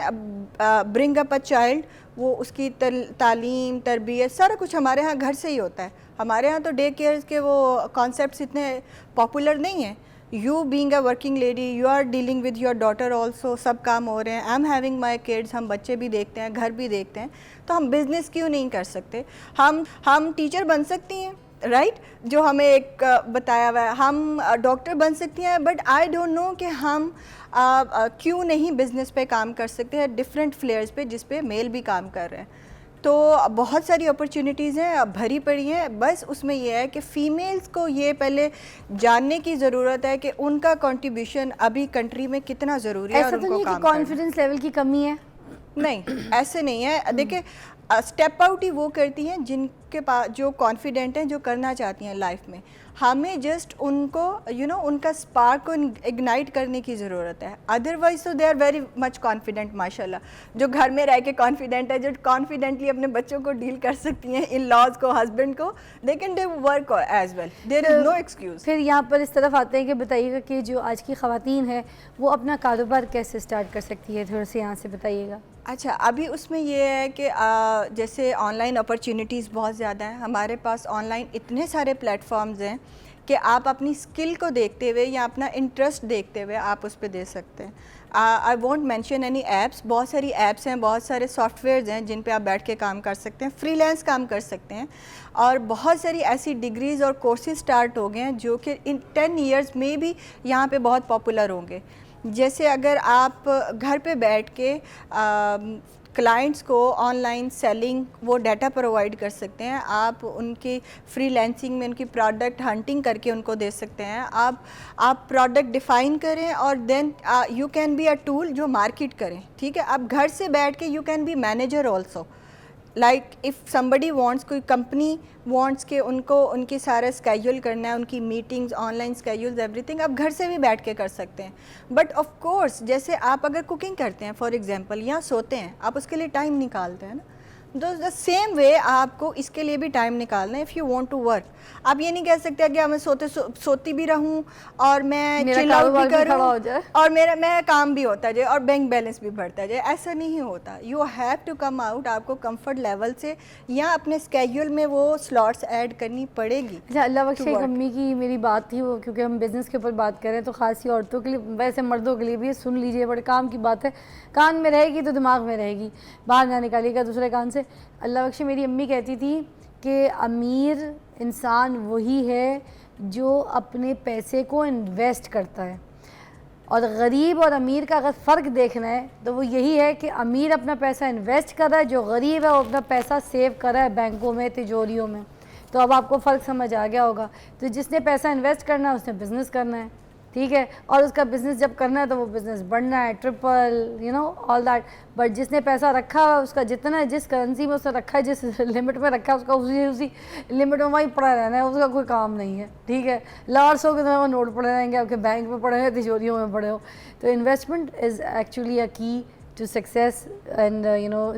bring up a child, वो उसकी तालीम, तरबियत, सारा कुछ हमारे यहाँ घर से ही होता है। हमारे यहाँ तो डे केयर्स के वो कॉन्सेप्ट्स इतने पॉपुलर नहीं हैं। You being a working lady, you are dealing with your daughter also, सब काम हो रहे हैं। I am having my kids, हम बच्चे भी देखते हैं, घर भी देखते हैं, तो हम बिज़नेस क्यों नहीं कर सकते? हम टीचर बन सकती हैं, राइट जो हमें एक बताया हुआ है, हम डॉक्टर बन सकती हैं, बट आई डोंट नो कि हम क्यों नहीं बिज़नेस पे काम कर सकते हैं डिफरेंट फ्लेयर्स पे, जिस पे मेल भी काम कर रहे हैं। तो बहुत सारी अपॉर्चुनिटीज़ हैं, भरी पड़ी हैं। बस उसमें यह है कि फ़ीमेल्स को ये पहले जानने की ज़रूरत है कि उनका कंट्रीब्यूशन अभी कंट्री में कितना ज़रूरी है। ऐसा तो नहीं कि कॉन्फिडेंस लेवल की कमी है? नहीं, ऐसे नहीं है। देखिए, स्टेप आउट ही वो करती हैं जिनके पास, जो कॉन्फिडेंट हैं, जो करना चाहती हैं लाइफ में। हमें जस्ट उनको उनका स्पार्क को इग्नाइट करने की ज़रूरत है। अदरवाइज तो they are very much confident माशाल्लाह। जो घर में रह के कॉन्फिडेंट है, जो कॉन्फिडेंटली अपने बच्चों को डील कर सकती हैं, इन लॉज को, हस्बैंड को, they can do work as well, there is no excuse. फिर यहाँ पर इस तरफ आते हैं कि बताइएगा कि जो आज की ख़वातीन है वो अपना कारोबार कैसे स्टार्ट कर सकती है, थोड़ा सा यहाँ से बताइएगा। अच्छा, अभी उसमें ये है कि जैसे ऑनलाइन अपॉर्चुनिटीज़ बहुत ज़्यादा हैं हमारे पास। ऑनलाइन इतने सारे प्लेटफॉर्म्स हैं कि आप अपनी स्किल को देखते हुए या अपना इंटरेस्ट देखते हुए आप उस पर दे सकते हैं। I want mention any apps, बहुत सारी ऐप्स हैं, बहुत सारे सॉफ्टवेयर्स हैं जिन पे आप बैठ के काम कर सकते हैं, फ्रीलांस काम कर सकते हैं। और बहुत सारी ऐसी डिग्रीज़ और कोर्सेज स्टार्ट हो गए हैं जो कि इन 10 ईयर्स में भी यहाँ पे बहुत पॉपुलर होंगे। जैसे अगर आप घर पे बैठ के क्लाइंट्स को ऑनलाइन सेलिंग, वो डाटा प्रोवाइड कर सकते हैं। आप उनकी फ्रीलांसिंग में उनकी प्रोडक्ट हंटिंग करके उनको दे सकते हैं। आप प्रोडक्ट डिफ़ाइन करें और then you can be a tool जो मार्केट करें, ठीक है। आप घर से बैठ के you can be manager also. Like if somebody wants, कोई कंपनी वांट्स के उनको उनकी सारा स्केड्यूल करना है, उनकी मीटिंग्स, ऑनलाइन स्केड्यूल्स, एवरीथिंग आप घर से भी बैठ के कर सकते हैं। बट ऑफ कोर्स जैसे आप अगर कुकिंग करते हैं फॉर एग्जांपल, या सोते हैं, आप उसके लिए टाइम निकालते हैं ना, द सेम वे आपको इसके लिए भी टाइम निकालना है if you want to work. आप ये नहीं कह सकते कि मैं सोती भी रहूं और मैं चिल आउट भी करूं और मैं काम भी होता जाए और बैंक बैलेंस भी बढ़ता जाए, ऐसा नहीं होता। You have to come out, आपको कंफर्ट लेवल से या अपने स्केड्यूल में वो स्लॉट्स ऐड करनी पड़ेगी। अच्छा, अल्लाह बख्शे अम्मी की मेरी बात थी वो, क्योंकि हम बिज़नेस के ऊपर बात करें तो ख़ासी औरतों के लिए, वैसे मर्दों के लिए भी सुन लीजिए, बड़े काम की बात है। कान में रहेगी तो दिमाग में रहेगी, बाहर ना निकालिएगा दूसरे कान से। अल्लाह बख्शे मेरी अम्मी कहती थी कि अमीर इंसान वही है जो अपने पैसे को इन्वेस्ट करता है, और गरीब और अमीर का अगर फ़र्क देखना है तो वो यही है कि अमीर अपना पैसा इन्वेस्ट कर रहा है, जो गरीब है वो अपना पैसा सेव कर रहा है बैंकों में, तिजोरियों में। तो अब आपको फ़र्क समझ आ गया होगा। तो जिसने पैसा इन्वेस्ट करना है उसने बिज़नेस करना है, ठीक है, और उसका बिज़नेस जब करना है तो वो बिज़नेस बढ़ना है, ट्रिपल ऑल दैट। बट जिसने पैसा रखा है उसका जितना, जिस करेंसी में उसने रखा है, जिस लिमिट में रखा है, उसका उसी लिमिट में वहीं पड़ा रहना है, उसका कोई काम नहीं है, ठीक है। लार्स हो के तो वो नोट पड़े रहेंगे, आपके बैंक में पड़े हैं, तिजोरियों में पड़े हो। तो investment is actually a key to success and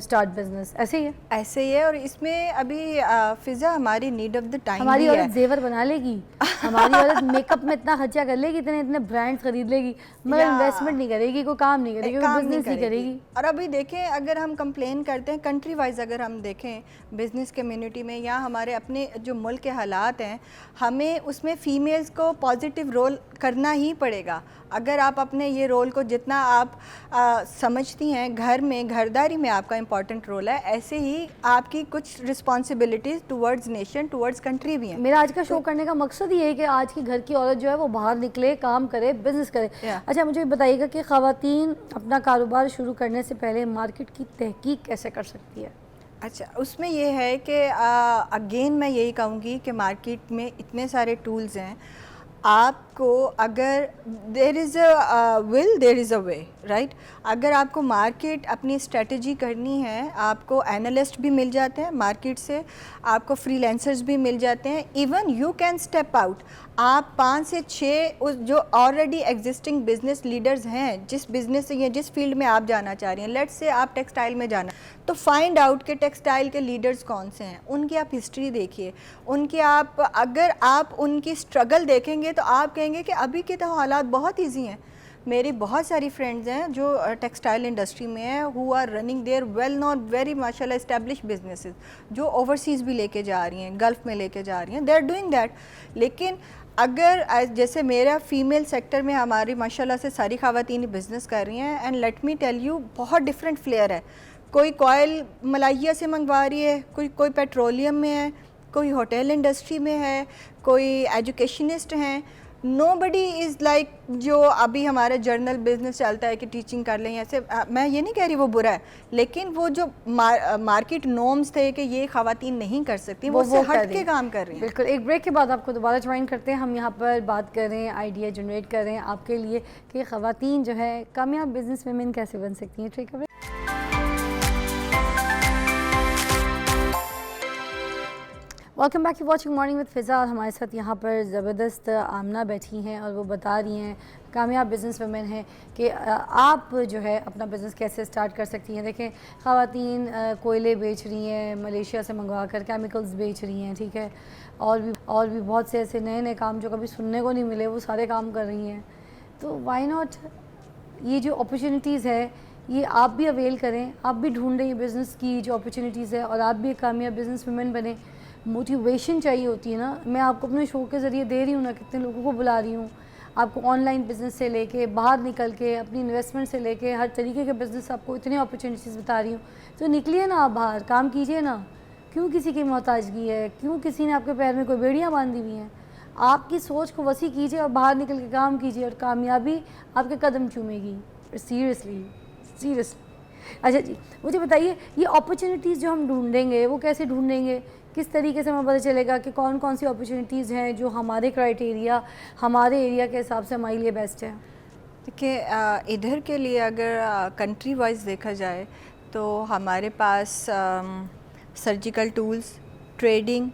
start business. ऐसे ही है, ऐसे ही है। और इसमें अभी फिज़ा हमारी नीड ऑफ द टाइम, हमारी औरत जेवर बना लेगी, हमारी औरत मेकअप में इतना खर्चा कर लेगी, इतने ब्रांड्स खरीद लेगी, मगर इन्वेस्टमेंट नहीं करेगी, कोई काम नहीं करेगी, बिजनेस नहीं करेगी। और अभी देखें, अगर हम कंप्लेन करते हैं कंट्री वाइज, अगर हम देखें बिज़नेस कम्युनिटी में या हमारे अपने जो मुल्क के हालात हैं, हमें उसमें फ़ीमेल्स को पॉजिटिव रोल करना ही पड़ेगा। अगर आप अपने ये रोल को जितना आप समझती हैं, घर में घरदारी में आपका इम्पॉर्टेंट रोल है, ऐसे ही आपकी कुछ responsibilities towards nation, towards country भी हैं। मेरा आज का शो करने का मकसद ये है कि आज की घर की औरत जो है वो बाहर निकले, काम करे, बिजनेस करे। अच्छा, मुझे बताइएगा कि ख़वातीन अपना कारोबार शुरू करने से पहले मार्केट की तहकीक कैसे कर सकती है? अच्छा, उसमें ये है कि अगेन मैं यही कहूँगी कि मार्केट में इतने सारे टूल्स हैं। आपको अगर there is a will there is a way, right. अगर आपको मार्केट अपनी स्ट्रेटजी करनी है, आपको एनालिस्ट भी मिल जाते हैं मार्केट से, आपको फ्रीलांसर्स भी मिल जाते हैं, even you can step out. आप 5 से 6 उस जो ऑलरेडी एग्जिस्टिंग बिजनेस लीडर्स हैं, जिस बिज़नेस से या जिस फील्ड में आप जाना चाह रही हैं, लेट्स से आप टेक्सटाइल में जाना, तो फाइंड आउट के टेक्सटाइल के लीडर्स कौन से हैं, उनकी आप हिस्ट्री देखिए, उनकी अगर आप उनकी स्ट्रगल देखेंगे तो आप कहेंगे कि अभी के तो हालात बहुत ईजी हैं। मेरी बहुत सारी फ्रेंड्स हैं जो टेक्सटाइल इंडस्ट्री में हैं, who are running there well known very माशाल्लाह एस्टेब्लिश बिजनेसेस, जो ओवरसीज़ भी लेके जा रही हैं, गल्फ़ में लेके जा रही हैं, दे आर डूइंग दैट। लेकिन अगर जैसे मेरा फीमेल सेक्टर में हमारी माशाल्लाह से सारी ख़वातीन बिज़नेस कर रही हैं, and let me tell you बहुत डिफरेंट फ्लेयर है। कोई कॉयल मलाइया से मंगवा रही है, कोई पेट्रोलियम में है, कोई होटल इंडस्ट्री में है, कोई एजुकेशनिस्ट हैं। नोबडी इज़ लाइक जो अभी हमारा जर्नल बिजनेस चलता है कि टीचिंग कर लें ऐसे, मैं ये नहीं कह रही वो बुरा है, लेकिन वो जो मार्केट नॉर्म्स थे कि ये ख़वातीन नहीं कर सकती, वो उससे हट के काम कर रही हैं। बिल्कुल। एक ब्रेक के बाद आपको दोबारा ज्वाइन करते हैं। हम यहाँ पर बात कर रहे हैं, आइडिया जनरेट कर रहे हैं आपके लिए कि ख़वातीन जो है कामयाब बिजनेस वुमेन कैसे बन सकती हैं। ठीक है, welcome back to watching morning with Fiza. और हमारे साथ यहाँ पर ज़बरदस्त आमना बैठी हैं और वो बता रही हैं, कामयाब बिज़नेस वुमेन हैं, कि आप जो है अपना बिज़नेस कैसे स्टार्ट कर सकती हैं। देखें, ख़वातीन कोयले बेच रही हैं, मलेशिया से मंगवा कर केमिकल्स बेच रही हैं, ठीक है, और भी बहुत से ऐसे नए नए काम जो कभी सुनने को नहीं मिले वो सारे काम कर रही हैं। तो वाई नॉट, ये जो अपॉर्चुनिटीज़ है ये आप भी अवेल करें, आप भी ढूंढें ये बिज़नेस की जो अपॉर्चुनिटीज़ है और आप भी एक कामयाब बिज़नेस वुमेन बने। मोटिवेशन चाहिए होती है ना, मैं आपको अपने शो के ज़रिए दे रही हूँ ना, कितने लोगों को बुला रही हूँ, आपको ऑनलाइन बिज़नेस से लेके बाहर निकल के अपनी इन्वेस्टमेंट से लेके हर तरीके के बिज़नेस, आपको इतनी अपॉर्चुनिटीज़ बता रही हूँ। तो निकलिए ना, आप बाहर काम कीजिए ना। क्यों किसी की मोहताजगी है, क्यों किसी ने आपके पैर में कोई बेड़ियाँ बांधी हुई हैं। आपकी सोच को वसी कीजिए और बाहर निकल के काम कीजिए और कामयाबी आपके कदम चूमेगी। सीरियसली। अच्छा जी, मुझे बताइए, ये अपॉर्चुनिटीज़ जो हम ढूंढेंगे वो कैसे ढूंढेंगे, किस तरीके से हमें पता चलेगा कि कौन कौन सी अपॉर्चुनिटीज़ हैं जो हमारे क्राइटेरिया, हमारे एरिया के हिसाब से हमारे लिए बेस्ट है। देखिए, इधर के लिए अगर कंट्री वाइज देखा जाए तो हमारे पास surgical tools, trading,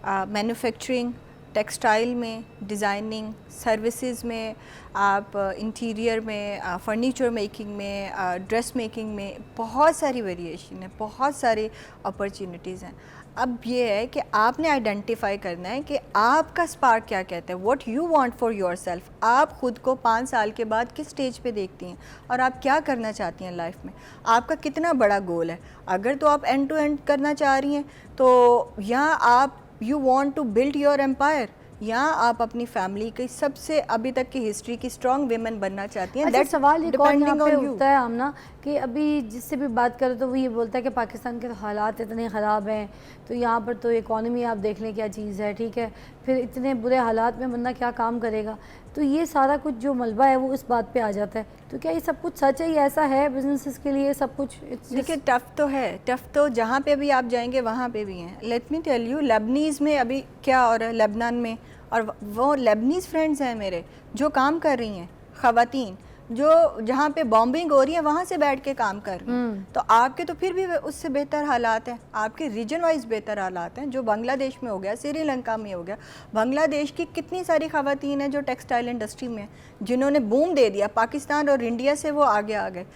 manufacturing, textile में, डिज़ाइनिंग, सर्विसेज में, आप इंटीरियर में, फर्नीचर मेकिंग में, ड्रेस मेकिंग में बहुत सारी वेरिएशन है, बहुत सारी अपॉर्चुनिटीज़ हैं। अब ये है कि आपने आइडेंटिफाई करना है कि आपका स्पार्क क्या कहता है, what you want for yourself. आप ख़ुद को 5 साल के बाद किस स्टेज पे देखती हैं और आप क्या करना चाहती हैं लाइफ में, आपका कितना बड़ा गोल है। अगर तो आप एंड टू एंड करना चाह रही हैं तो यहाँ आप you want to build your empire, या आप अपनी फैमिली की सबसे अभी तक की हिस्ट्री की स्ट्रॉन्ग वेमेन बनना चाहती हैं। अच्छा, सवाल ये कौन यहाँ पे उठता है आमना, कि अभी जिससे भी बात करो तो वो ये बोलता है कि पाकिस्तान के तो हालात इतने ख़राब हैं, तो यहाँ पर तो इकॉनमी आप देख लें क्या चीज़ है, ठीक है, फिर इतने बुरे हालात में बंदा क्या काम करेगा। तो ये सारा कुछ जो मलबा है वो इस बात पे आ जाता है। तो क्या ये सब कुछ सच है, ये ऐसा है बिजनेसेस के लिए सब कुछ? देखिए, टफ़ तो है, टफ़ तो जहाँ पे भी आप जाएंगे वहाँ पे भी हैं। Let me tell you, Lebanese में अभी क्या हो रहा है, लेबनान में, और वो लेबनीज़ फ्रेंड्स हैं मेरे जो काम कर रही हैं, ख़वातीन जो जहाँ पे बॉम्बिंग हो रही है वहाँ से बैठ के काम कर रही हैं। तो आपके तो फिर भी उससे बेहतर हालात हैं, आपके रीजन वाइज बेहतर हालात हैं। जो बांग्लादेश में हो गया, श्रीलंका में हो गया, बांग्लादेश की कितनी सारी ख़वातीन हैं जो टेक्सटाइल इंडस्ट्री में, जिन्होंने बूम दे दिया। पाकिस्तान और इंडिया से वो आगे आ गए,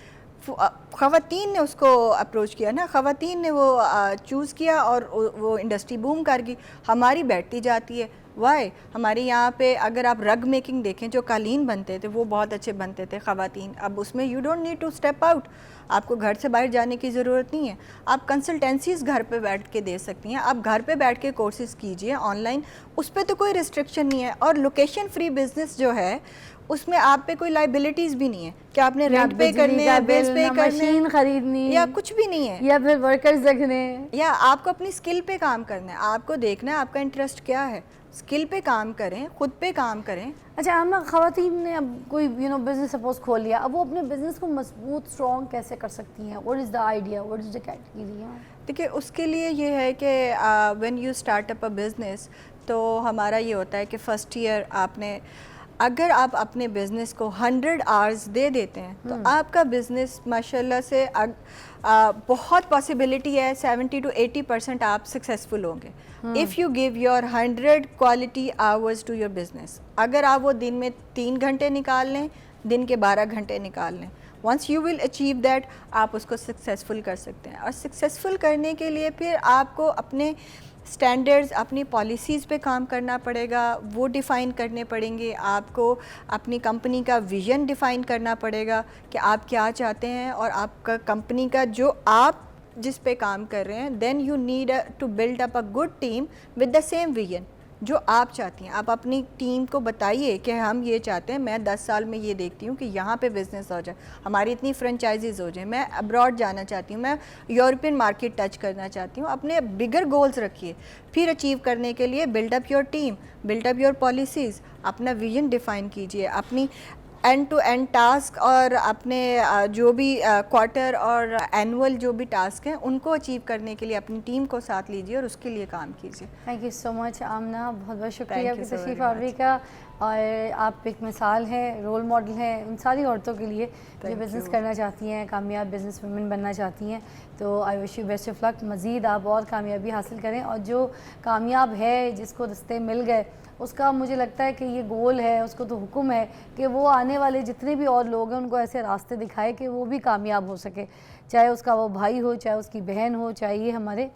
ख़वातीन ने उसको अप्रोच किया ना, ख़वातीन ने वो चूज़ किया और वो इंडस्ट्री बूम कर गई। हमारी बैठती जाती है। वाई हमारे यहाँ पे अगर आप रग मेकिंग देखें, जो कालीन बनते थे वो बहुत अच्छे बनते थे ख़वातीन। अब उसमें you don't need to step out, आपको घर से बाहर जाने की ज़रूरत नहीं है। आप कंसल्टेंसीज़ घर पे बैठ के दे सकती हैं, आप घर पे बैठ के कोर्सेज़ कीजिए ऑनलाइन, उस पर तो कोई रिस्ट्रिक्शन नहीं है। और लोकेशन फ्री बिजनेस जो है उसमें आप पे कोई लाइबिलिटीज़ भी नहीं है कि आपने रेंट पे करने हैं, बिल्स पे करने, मशीन खरीदनी या कुछ भी नहीं है, या फिर वर्कर्स रखने, या आपको अपनी स्किल पे काम करना है। आपको देखना है आपका इंटरेस्ट क्या है, स्किल पे काम करें, खुद पे काम करें। अच्छा आमना, ख़वातीन ने अब कोई बिज़नेस सपोज खोल लिया, अब वो अपने बिज़नेस को मजबूत स्ट्रॉन्ग कैसे कर सकती हैं? What is the idea, what is the category? देखिए, उसके लिए ये है कि when you start up a business, तो हमारा ये होता है कि फ़र्स्ट ईयर आपने, अगर आप अपने बिज़नेस को 100 आवर्स दे देते हैं तो आपका बिज़नेस माशाल्लाह से बहुत पॉसिबिलिटी है 70 to 80% आप सक्सेसफुल होंगे if you give your 100 quality hours to your business. अगर आप वो दिन में 3 घंटे निकाल लें, दिन के 12 घंटे निकाल लें, once you will achieve that, आप उसको सक्सेसफुल कर सकते हैं। और सक्सेसफुल करने के लिए फिर आपको अपने स्टैंडर्ड्स, अपनी पॉलिसीज़ पे काम करना पड़ेगा, वो डिफ़ाइन करने पड़ेंगे। आपको अपनी कंपनी का विज़न डिफ़ाइन करना पड़ेगा कि आप क्या चाहते हैं, और आपका कंपनी का जो आप जिस पे काम कर रहे हैं, then you need to build up a good team with the same vision जो आप चाहती हैं। आप अपनी टीम को बताइए कि हम ये चाहते हैं, मैं 10 साल में ये देखती हूँ कि यहाँ पे बिज़नेस हो जाए, हमारी इतनी फ्रेंचाइजीज़ हो जाए, मैं अब्रॉड जाना चाहती हूँ, मैं यूरोपियन मार्केट टच करना चाहती हूँ। अपने बिगर गोल्स रखिए, फिर अचीव करने के लिए build up your team, build up your policies, अपना विजन डिफ़ाइन कीजिए, अपनी एंड टू एंड टास्क और अपने जो भी क्वार्टर और एनुअल जो भी टास्क हैं उनको अचीव करने के लिए अपनी टीम को साथ लीजिए और उसके लिए काम कीजिए। थैंक यू सो मच आमना, बहुत बहुत शुक्रिया Thank आपकी you so तशरीफ़ very आवरी का। और आप एक मिसाल हैं, रोल मॉडल हैं उन सारी औरतों के लिए जो Thank बिज़नेस you. करना चाहती हैं, कामयाब बिज़नेस वुमेन बनना चाहती हैं। तो I wish you best of luck, मज़ीद आप और कामयाबी हासिल करें। और जो कामयाब है, जिसको रिश्ते मिल गए, उसका मुझे लगता है कि ये गोल है, उसको तो हुक्म है कि वो आने वाले जितने भी और लोग हैं उनको ऐसे रास्ते दिखाए कि वो भी कामयाब हो सके, चाहे उसका वो भाई हो, चाहे उसकी बहन हो, चाहे ये हमारे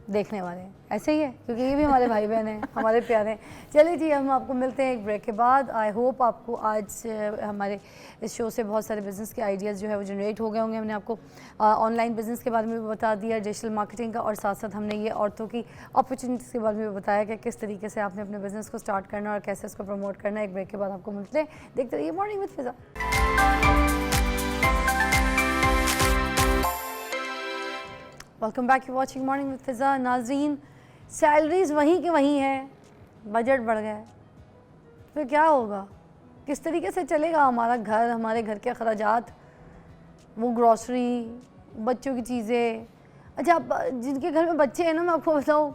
देखने वाले हैं। ऐसे ही है, क्योंकि ये भी हमारे भाई बहन हैं, हमारे प्यारे हैं। चलिए जी, हम आपको मिलते हैं एक ब्रेक के बाद। आई होप आपको आज हमारे इस शो से बहुत सारे बिज़नेस के आइडियाज़ जो है वो जनरेट हो गए होंगे। हमने आपको ऑनलाइन बिज़नेस के बारे में भी बता दिया, डिजिटल मार्केटिंग का, और साथ साथ हमने ये औरतों की अपॉर्चुनिटीज़ के बारे में भी बताया कि किस तरीके से आपने अपने बिज़नेस को स्टार्ट करना और कैसे उसको प्रमोट करना है। एक ब्रेक के बाद आपको मिलते हैं, देखते रहिए morning with Fiza. Welcome back, you watching morning with Fiza. नाज़रीन, सैलरीज़ वहीं के वहीं हैं, बजट बढ़ गया है, फिर क्या होगा? किस तरीके से चलेगा हमारा घर, हमारे घर के अखराजात, वो ग्रॉसरी, बच्चों की चीज़ें। अच्छा, आप जिनके घर में बच्चे हैं ना, मैं आपको बताऊँ,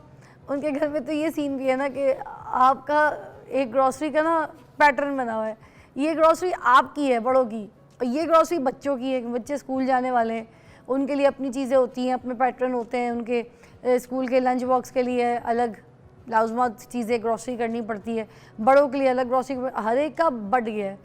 उनके घर में तो ये सीन भी है ना कि आपका एक ग्रॉसरी का ना पैटर्न बना हुआ है। ये ग्रॉसरी आपकी है बड़ों की, और ये ग्रॉसरी बच्चों की है, बच्चे स्कूल जाने वाले हैं, उनके लिए अपनी चीज़ें होती हैं, अपने पैटर्न होते हैं, उनके स्कूल के लंच बॉक्स के लिए अलग लाजमत चीज़ें ग्रॉसरी करनी पड़ती है, बड़ों के लिए अलग ग्रॉसरी, हर एक का बढ़ गया है।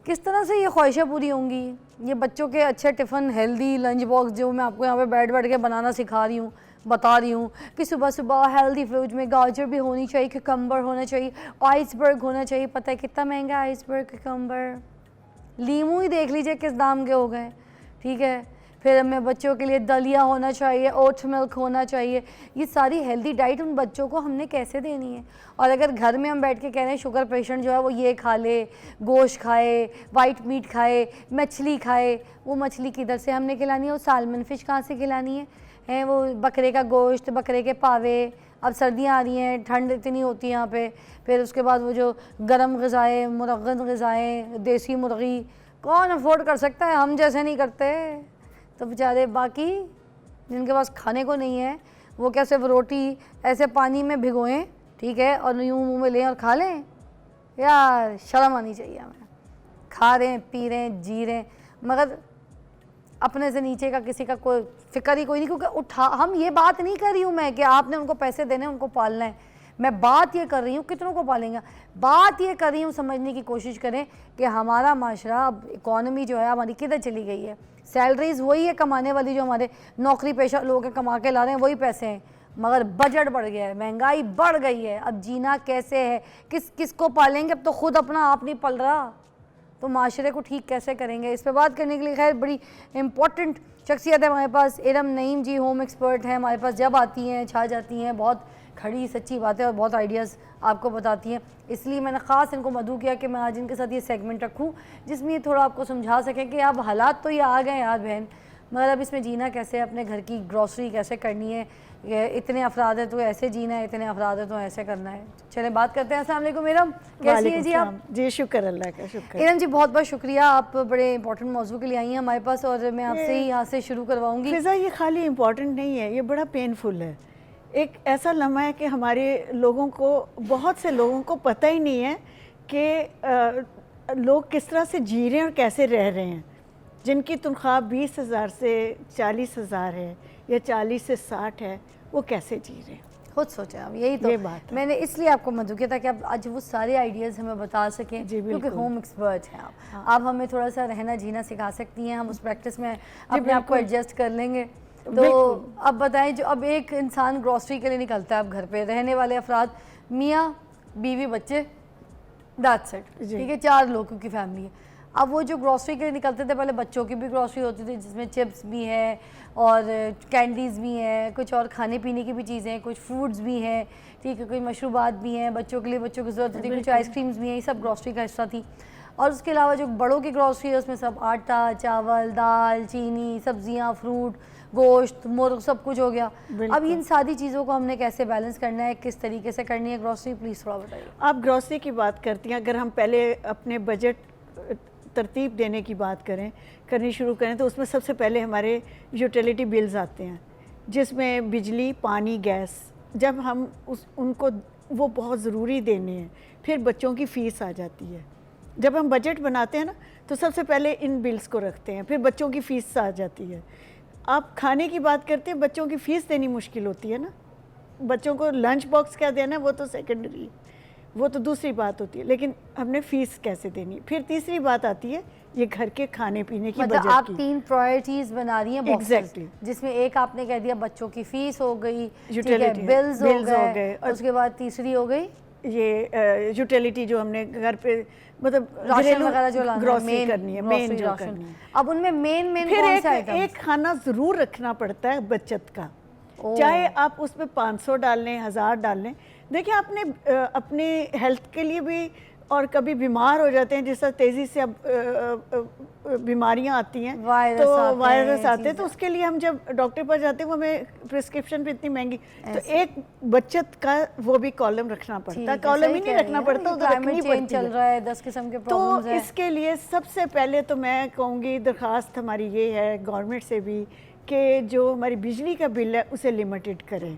किस तरह से ये ख्वाहिशें पूरी होंगी? ये बच्चों के अच्छे टिफ़िन, हेल्दी लंच बॉक्स जो मैं आपको यहाँ पे बैठ के बनाना सिखा रही हूँ, बता रही हूँ कि सुबह सुबह हेल्दी फ्रूट में गाजर भी होनी चाहिए, कुकम्बर होना चाहिए, आइसबर्ग होना चाहिए। पता है कितना महंगा आइसबर्ग, कुकम्बर, लीमू ही देख लीजिए किस दाम के हो गए, ठीक है। फिर हमें बच्चों के लिए दलिया होना चाहिए, ओट मिल्क होना चाहिए। ये सारी हेल्दी डाइट उन बच्चों को हमने कैसे देनी है? और अगर घर में हम बैठ के कह रहे हैं शुगर पेशेंट जो है वो ये खा ले, गोश्त खाए, वाइट मीट खाए, मछली खाए, वो मछली किधर से हमने खिलानी है? वो सालमन फ़िश कहाँ से खिलानी है? वो बकरे का गोश्त, बकरे के पावे। अब सर्दियाँ आ रही हैं, ठंड इतनी होती है यहाँ पे, फिर उसके बाद वो जो गर्म ग़िज़ाएँ, मुरग़्ग़द ग़िज़ाएँ, देसी मुर्गी कौन अफोर्ड कर सकता है? हम जैसे नहीं करते। तो बेचारे बाकी जिनके पास खाने को नहीं है, वो क्या सिर्फ रोटी ऐसे पानी में भिगोएं, ठीक है, और यूँ मुँह में लें और खा लें? यार शर्म आनी चाहिए हमें। खा रहे हैं, पी रहे हैं, जी रहे हैं, मगर अपने से नीचे का किसी का कोई फिक्र ही कोई नहीं। क्योंकि हम ये बात नहीं कर रही हूँ मैं कि आपने उनको पैसे देने, उनको पालना है। मैं बात ये कर रही हूँ कितनों को पालेंगे। बात ये कर रही हूँ, समझने की कोशिश करें कि हमारा माशरा, अब इकॉनमी जो है हमारी किधर चली गई है। सैलरीज़ वही है कमाने वाली, जो हमारे नौकरी पेशा लोग कमा के ला रहे हैं वही पैसे हैं, मगर बजट बढ़ गया है, महंगाई बढ़ गई है। अब जीना कैसे है? किसको पालेंगे? अब तो खुद अपना आप नहीं पल रहा, तो माशरे को ठीक कैसे करेंगे? इस पर बात करने के लिए खैर बड़ी इंपॉर्टेंट शख्सियत है हमारे पास। इरम नईम जी होम एक्सपर्ट हैं हमारे पास, जब आती हैं छा जाती हैं, बहुत खड़ी सच्ची बातें और बहुत आइडियाज़ आपको बताती हैं। इसलिए मैंने ख़ास इनको मदऊ किया कि मैं आज इनके साथ ये सेगमेंट रखूं, जिसमें ये थोड़ा आपको समझा सकें कि अब हालात तो ये आ गए यार बहन, मगर अब इसमें जीना कैसे है, अपने घर की ग्रॉसरी कैसे करनी है, इतने अफराद है तो ऐसे जीना है, इतने अफराद है तो ऐसे करना है। चले बात करते हैं। अस्सलाम वालेकुम इरम, कैसी हैं जी आप? जी शुक्र, अल्लाह का शुक्र। इरम जी बहुत बहुत शुक्रिया, आप बड़े इंपॉर्टेंट मौजू के लिए आई हैं हमारे पास, और मैं आपसे ही यहाँ से शुरू करवाऊँगी। फिज़ा, ये खाली इम्पॉर्टेंट नहीं है, ये बड़ा पेनफुल है। एक ऐसा लम्हा है कि हमारे लोगों को, बहुत से लोगों को पता ही नहीं है कि लोग किस तरह से जी रहे हैं और कैसे रह रहे हैं। जिनकी तनख्वाह 20,000 से 40,000 है या 40 से 60 है, वो कैसे जी रहे हैं? खुद सोचें अब, यही तो ये बात है। मैंने इसलिए आपको मदऊ किया था कि आप आज वो सारे आइडियाज़ हमें बता सकें, जी, क्योंकि बिल्कुल। होम एक्सपर्ट हैं आप। आप हमें थोड़ा सा रहना जीना सिखा सकती हैं, हम उस प्रैक्टिस में अपने आप को बिल्कुल। एडजस्ट कर लेंगे। तो अब बताएं, जो अब एक इंसान ग्रोसरी के लिए निकलता है, अब घर पे रहने वाले अफराद, मियाँ बीवी बच्चे, दैट्स इट, जी। ठीक है, 4 लोगों की फैमिली है। अब वो जो ग्रोसरी के लिए निकलते थे, पहले बच्चों की भी ग्रोसरी होती थी जिसमें चिप्स भी हैं और कैंडीज़ भी हैं, कुछ और खाने पीने की भी चीज़ें हैं, कुछ फ्रूट्स भी हैं, ठीक है, कोई मशरूबात भी हैं, बच्चों के लिए बच्चों की ज़रूरत होती है, कुछ आइसक्रीम्स भी हैं, ये सब ग्रोसरी का हिस्सा थी। और उसके अलावा जो बड़ों की ग्रोसरी है उसमें सब आटा, चावल, दाल, चीनी, सब्जियां, फ्रूट, गोश्त, मुर्ग, सब कुछ हो गया। अब इन सारी चीज़ों को हमने कैसे बैलेंस करना है, किस तरीके से करनी है ग्रोसरी, प्लीज़ थोड़ा बताइए। आप ग्रोसरी की बात करती हैं, अगर हम पहले अपने बजट तरतीब देने की बात करनी शुरू करें तो उसमें सबसे पहले हमारे यूटिलिटी बिल्स आते हैं, जिसमें बिजली, पानी, गैस, जब हम उनको वो बहुत ज़रूरी देने हैं। फिर बच्चों की फ़ीस आ जाती है। जब हम बजट बनाते हैं ना तो सबसे पहले इन बिल्स को रखते हैं, फिर बच्चों की फ़ीस आ जाती है। आप खाने की बात करते हैं, बच्चों की फ़ीस देनी मुश्किल होती है ना, बच्चों को लंच बॉक्स क्या देना है वो तो सेकेंडरी, वो तो दूसरी बात होती है, लेकिन हमने फ़ीस कैसे देनी। फिर तीसरी बात आती है ये घर के खाने पीने की मतलब बजट आप की। 3 प्रायोरिटीज बना रही हैं बॉक्सेस, Exactly. जिसमें एक आपने कह दिया बच्चों की फीस हो गई, Utility, बिल्स हो bills हो गए, गए, और उसके बाद तीसरी हो गई ये यूटिलिटी जो हमने घर पे मतलब राशन वगैरह जो लाना है, ग्रोसरी मेन करनी है, मेन ग्रोसरी जो राशन। करनी है। अब उनमें मेन फिर कौन से आइटम्स? एक खाना ज़रूर रखना पड़ता है बचत का, चाहे आप उसमें 500 डाल लें, 1000 डाल लें। देखिए आपने अपने हेल्थ के लिए भी, और कभी बीमार हो जाते हैं, जिस तरह तेज़ी से अब बीमारियां आती हैं, वायरस तो आते वायरस हैं, आते हैं, तो उसके लिए हम जब डॉक्टर पर जाते हैं वो हमें प्रिस्क्रिप्शन भी इतनी महंगी, तो एक बचत का वो भी कॉलम रखना पड़ता है। कॉलम ही नहीं रखना पड़ता, वो तो रखनी पड़ती चल है। रहा है, 10 किस्म के तो प्रॉब्लम्स हैं। इसके लिए सबसे पहले तो मैं कहूँगी दरख्वास्त हमारी ये है गवर्नमेंट से भी कि जो हमारी बिजली का बिल है उसे लिमिटेड करें।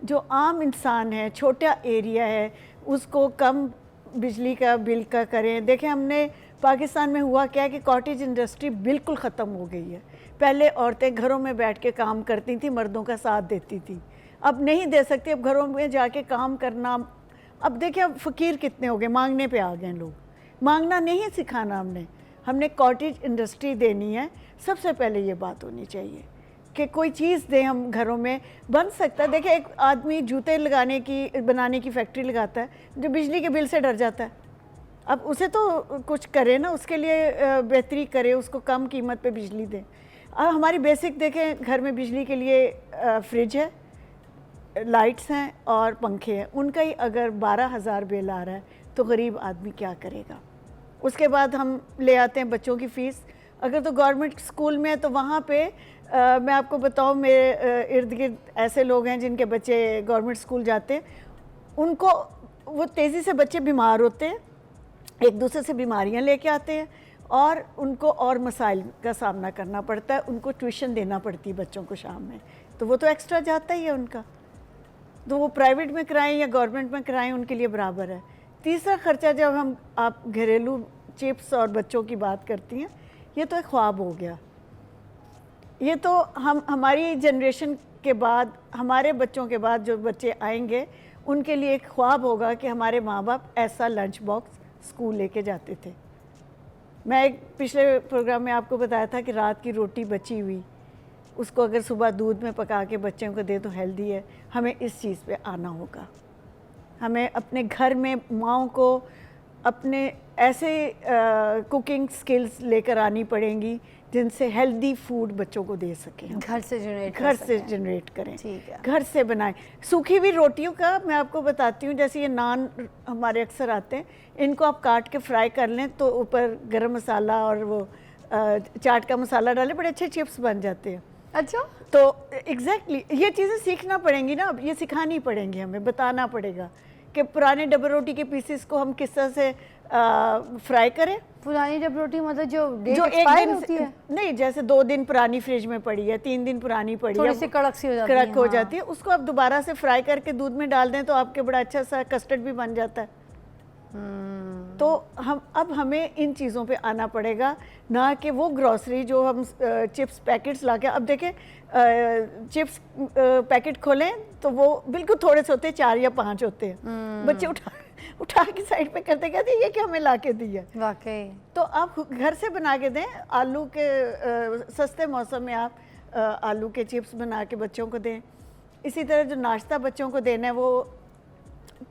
जो आम इंसान है, छोटा एरिया है, उसको कम बिजली का बिल का करें। देखें हमने पाकिस्तान में हुआ क्या है कि कॉटेज इंडस्ट्री बिल्कुल ख़त्म हो गई है। पहले औरतें घरों में बैठ के काम करती थी, मर्दों का साथ देती थी, अब नहीं दे सकती, अब घरों में जाके काम करना। अब देखिए अब फ़कीर कितने हो गए, मांगने पे आ गए लोग। मांगना नहीं सिखाना हमने कॉटेज इंडस्ट्री देनी है। सबसे पहले ये बात होनी चाहिए कि कोई चीज़ दें हम घरों में, बन सकता है। देखिए एक आदमी जूते बनाने की फैक्ट्री लगाता है, जो बिजली के बिल से डर जाता है, अब उसे तो कुछ करे ना, उसके लिए बेहतरी करे, उसको कम कीमत पे बिजली दें। अब हमारी बेसिक देखें, घर में बिजली के लिए फ्रिज है, लाइट्स हैं और पंखे हैं, उनका ही अगर 12,000 बिल आ रहा है तो गरीब आदमी क्या करेगा। उसके बाद हम ले आते हैं बच्चों की फ़ीस। अगर तो गवर्नमेंट स्कूल में है तो वहाँ पे मैं आपको बताऊँ, मेरे इर्द गिर्द ऐसे लोग हैं जिनके बच्चे गवर्नमेंट स्कूल जाते हैं, उनको वो तेज़ी से बच्चे बीमार होते हैं, एक दूसरे से बीमारियां लेके आते हैं और उनको और मसाइल का सामना करना पड़ता है। उनको ट्यूशन देना पड़ती है बच्चों को शाम में, तो वो तो एक्स्ट्रा जाता ही है उनका, तो वो प्राइवेट में कराएं या गवर्नमेंट में कराएं उनके लिए बराबर है। तीसरा ख़र्चा जब आप घरेलू चिप्स और बच्चों की बात करती हैं, ये तो एक ख्वाब हो गया। ये तो हमारी जनरेशन के बाद, हमारे बच्चों के बाद जो बच्चे आएंगे उनके लिए एक ख्वाब होगा कि हमारे माँ बाप ऐसा लंच बॉक्स स्कूल लेके जाते थे। मैं एक पिछले प्रोग्राम में आपको बताया था कि रात की रोटी बची हुई, उसको अगर सुबह दूध में पका के बच्चों को दे तो हेल्दी है। हमें इस चीज़ पे आना होगा। हमें अपने घर में माँओं को अपने ऐसे कुकिंग स्किल्स लेकर आनी पड़ेंगी जिनसे हेल्दी फूड बच्चों को दे सकें, घर से जनरेट करें, ठीक है। घर से बनाएं। सूखी हुई रोटियों का मैं आपको बताती हूँ, जैसे ये नान हमारे अक्सर आते हैं, इनको आप काट के फ्राई कर लें तो ऊपर गरम मसाला और वो चाट का मसाला डालें, बड़े अच्छे चिप्स बन जाते हैं। अच्छा, तो एग्जैक्टली ये चीज़ें सीखना पड़ेंगी ना, अब ये सिखानी पड़ेंगी, हमें बताना पड़ेगा कि पुराने डबल रोटी के पीसेस को हम किस तरह से फ्राई करें। पुरानी डब रोटी मतलब जो डेट जो एक एक्सपायर दिन होती है, नहीं, जैसे 2 दिन पुरानी फ्रिज में पड़ी है, 3 दिन पुरानी पड़ी है, थोड़ी सी कड़क सी हो जाती है, कड़क हो जाती है, उसको आप दोबारा से फ्राई करके दूध में डाल दें तो आपके बड़ा अच्छा सा कस्टर्ड भी बन जाता है। तो अब हमें इन चीज़ों पे आना पड़ेगा, ना कि वो ग्रॉसरी जो हम चिप्स पैकेट्स ला के, अब देखें चिप्स पैकेट खोलें तो वो बिल्कुल थोड़े से होते हैं, 4 या 5 होते हैं, बच्चे उठा के साइड पे करते कहते ये क्या हमें ला के दिया। वाकई तो आप घर से बना के दें। आलू के सस्ते मौसम में आप आलू के चिप्स बना के बच्चों को दें। इसी तरह जो नाश्ता बच्चों को देना है वो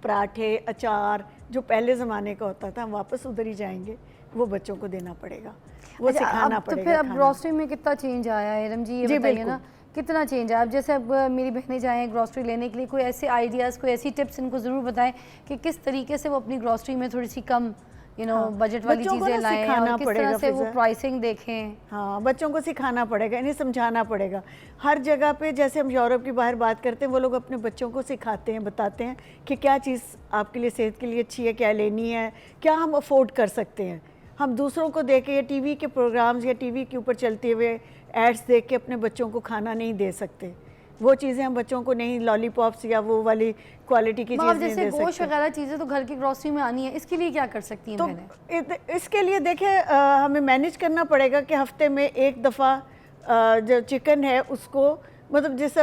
पराठे, अचार जो पहले ज़माने का होता था, हम वापस उधर ही जाएंगे, वो बच्चों को देना पड़ेगा, वो अच्छा, सिखाना अब तो पड़ेगा। फिर अब खाना। ग्रॉसरी में कितना चेंज आया है रम जी, ये जी, बताइए बिल्कुल। ना कितना चेंज आया। अब जैसे अब मेरी बहनें जाएँ ग्रॉसरी लेने के लिए, कोई ऐसे आइडियाज़, कोई ऐसी टिप्स इनको ज़रूर बताएं कि किस तरीके से वो अपनी ग्रॉसरी में थोड़ी सी कम बजट वाली बच्चों को चीज़ें ना लाएं सिखाना और किस पड़ेगा तरह से वो फिज़ा। प्राइसिंग देखें। हाँ, बच्चों को सिखाना पड़ेगा, इन्हें समझाना पड़ेगा। हर जगह पे जैसे हम यूरोप की बाहर बात करते हैं, वो लोग अपने बच्चों को सिखाते हैं, बताते हैं कि क्या चीज़ आपके लिए, सेहत के लिए अच्छी है, क्या लेनी है, क्या हम अफोर्ड कर सकते हैं। हम दूसरों को देख के या टीवी के प्रोग्राम्स या टीवी के ऊपर चलते हुए एड्स देख के अपने बच्चों को खाना नहीं दे सकते। वो चीज़ें हम बच्चों को नहीं, लॉलीपॉप्स या वो वाली क्वालिटी की चीज़ नहीं जैसे दे गोश्त सकते। वगैरह चीज़ें तो घर की ग्रॉसरी में आनी है, इसके लिए क्या कर सकती हैं तो बहनें? इसके लिए देखिए हमें मैनेज करना पड़ेगा कि हफ्ते में एक दफ़ा जो चिकन है उसको, मतलब जैसे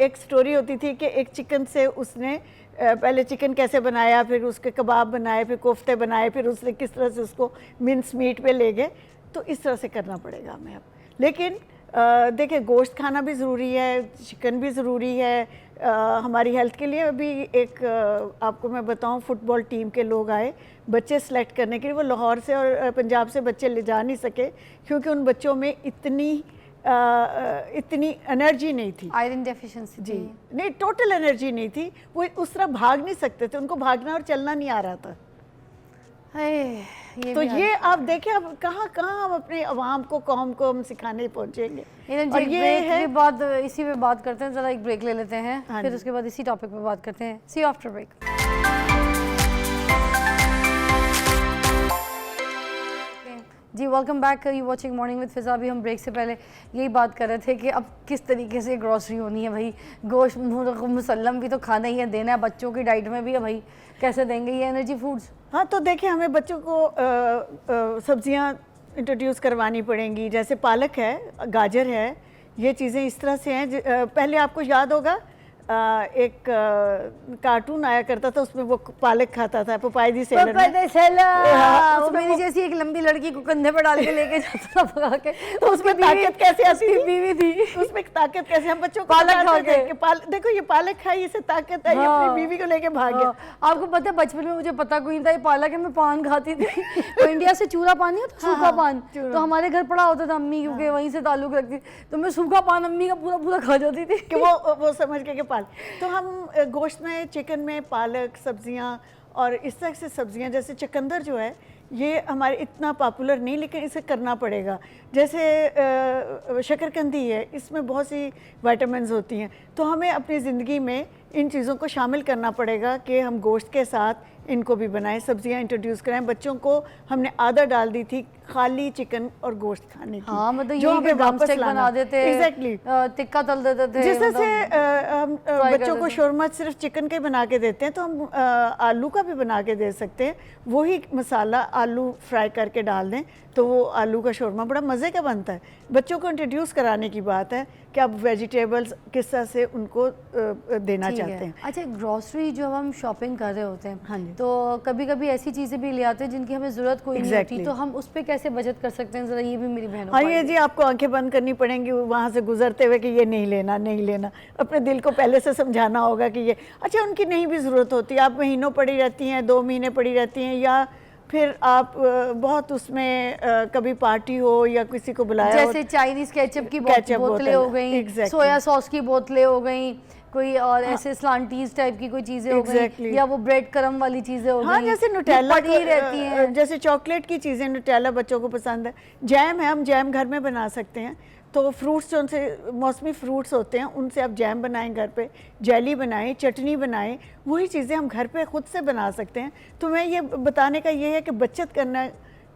एक स्टोरी होती थी कि एक चिकन से उसने पहले चिकन कैसे बनाया, फिर उसके कबाब बनाए, फिर कोफ्ते बनाए, फिर उसने किस तरह से उसको मिन्स मीट पे ले गए। तो इस तरह से करना पड़ेगा हमें अब। लेकिन देखिए गोश्त खाना भी ज़रूरी है, चिकन भी ज़रूरी है हमारी हेल्थ के लिए। अभी एक आपको मैं बताऊं, फुटबॉल टीम के लोग आए बच्चे सेलेक्ट करने के लिए। वो लाहौर से और पंजाब से बच्चे ले जा नहीं सके क्योंकि उन बच्चों में इतनी एनर्जी नहीं थी। आयरन डेफिशिएंसी जी नहीं, टोटल एनर्जी नहीं थी, वो उस तरह भाग नहीं सकते थे, उनको भागना और चलना नहीं आ रहा था। ये तो भी ये आप देखिए अब कहाँ कहाँ हम अपने अवाम को, कौम को हम सिखाने पहुँचेंगे। और ये है बात, इसी पे बात करते हैं, ज़रा एक ब्रेक ले लेते हैं, हाँ फिर उसके बाद इसी टॉपिक पे बात करते हैं। See you after break. जी welcome back, you watching morning with Fiza. अभी हम ब्रेक से पहले यही बात कर रहे थे कि अब किस तरीके से ग्रॉसरी होनी है भाई। गोश्त मुसल्लम भी तो खाना ही है, देना है बच्चों की डाइट में भी है भाई, कैसे देंगे ये एनर्जी फूड्स। हाँ, तो देखिए हमें बच्चों को सब्जियां इंट्रोड्यूस करवानी पड़ेंगी। जैसे पालक है, गाजर है, ये चीज़ें इस तरह से हैं। पहले आपको याद होगा एक कार्टून आया करता था, उसमें वो पालक खाता था, पपाई दी सेलर वो मेरी जैसी एक लंबी लड़की को कंधे पर डाल के लेके जाता था भगा के। तो उसमें ताकत कैसे आती थी? बीवी थी, उसमें ताकत कैसे? हम बच्चों को पालक खा के कि देखो ये पालक खाई, इससे ताकत है, ये अपनी बीवी को लेके भाग गया। आपको पता है बचपन में मुझे पता कोई नहीं था ये पालक है, मैं पान खाती थी। तो इंडिया से चूरा पान नहीं होता, सूखा पान, तो हमारे घर पड़ा होता था, अम्मी क्योंकि वहीं से ताल्लुक रखती, तो मैं सूखा पान अम्मी का पूरा पूरा खा जाती थी कि वो समझ के पालक। तो हम गोश्त में, चिकन में पालक, सब्जियां और इस तरह से सब्जियां, जैसे चुकंदर जो है ये हमारे इतना पॉपुलर नहीं, लेकिन इसे करना पड़ेगा। जैसे शकरकंदी है, इसमें बहुत सी विटामिन्स होती हैं, तो हमें अपनी ज़िंदगी में इन चीज़ों को शामिल करना पड़ेगा कि हम गोश्त के साथ इनको भी बनाएं, सब्जियां इंट्रोड्यूस कराएं। बच्चों को हमने आदत डाल दी थी खाली चिकन और गोश्त खाने की। हाँ, मतलब जो हमें वापस बना देते, एग्जैक्टली टिक्का तल देते थे। जिस तरह से हम बच्चों को शोरमा सिर्फ चिकन के बना के देते हैं, तो हम आलू का भी बना के दे सकते हैं। वही मसाला आलू फ्राई करके डाल दें तो वो आलू का शोरमा बड़ा मज़े का बनता है। बच्चों को इंट्रोड्यूस कराने की बात है कि आप वेजिटेबल्स किस तरह से उनको देना चाहते हैं। अच्छा, ग्रॉसरी जो हम शॉपिंग कर रहे होते हैं, हाँ जी, तो कभी कभी ऐसी चीज़ें भी ले आते हैं जिनकी हमें ज़रूरत कोई नहीं होती, तो हम उस पर कैसे बचत कर सकते हैं, ज़रा ये भी मेरी बहनों। हाँ, ये जी आपको आंखें बंद करनी पड़ेंगी वहाँ से गुजरते हुए कि ये नहीं लेना, नहीं लेना। अपने दिल को पहले से समझाना होगा कि ये अच्छा, उनकी नहीं भी ज़रूरत होती। आप महीनों पड़ी रहती हैं, 2 महीने पड़ी रहती हैं, या फिर आप बहुत उसमें कभी पार्टी हो या किसी को बुलाया, जैसे चाइनीज़ केचप की बोतलें हो गई, सोया सॉस की बोतलें हो गई, कोई और ऐसे स्लांटीज टाइप की कोई चीजें हो गई, या वो ब्रेड क्रम वाली चीजें हो गई। हाँ, जैसे नुटेला रहती हैं, जैसे चॉकलेट की चीज़ें, नुटेला बच्चों को पसंद है। जैम है, हम जैम घर में बना सकते हैं। तो फ्रूट्स जो उनसे मौसमी फ्रूट्स होते हैं उनसे आप जैम बनाएं, घर पे जेली बनाएं, चटनी बनाएं, वही चीज़ें हम घर पे खुद से बना सकते हैं। तो मैं ये बताने का ये है कि बचत करना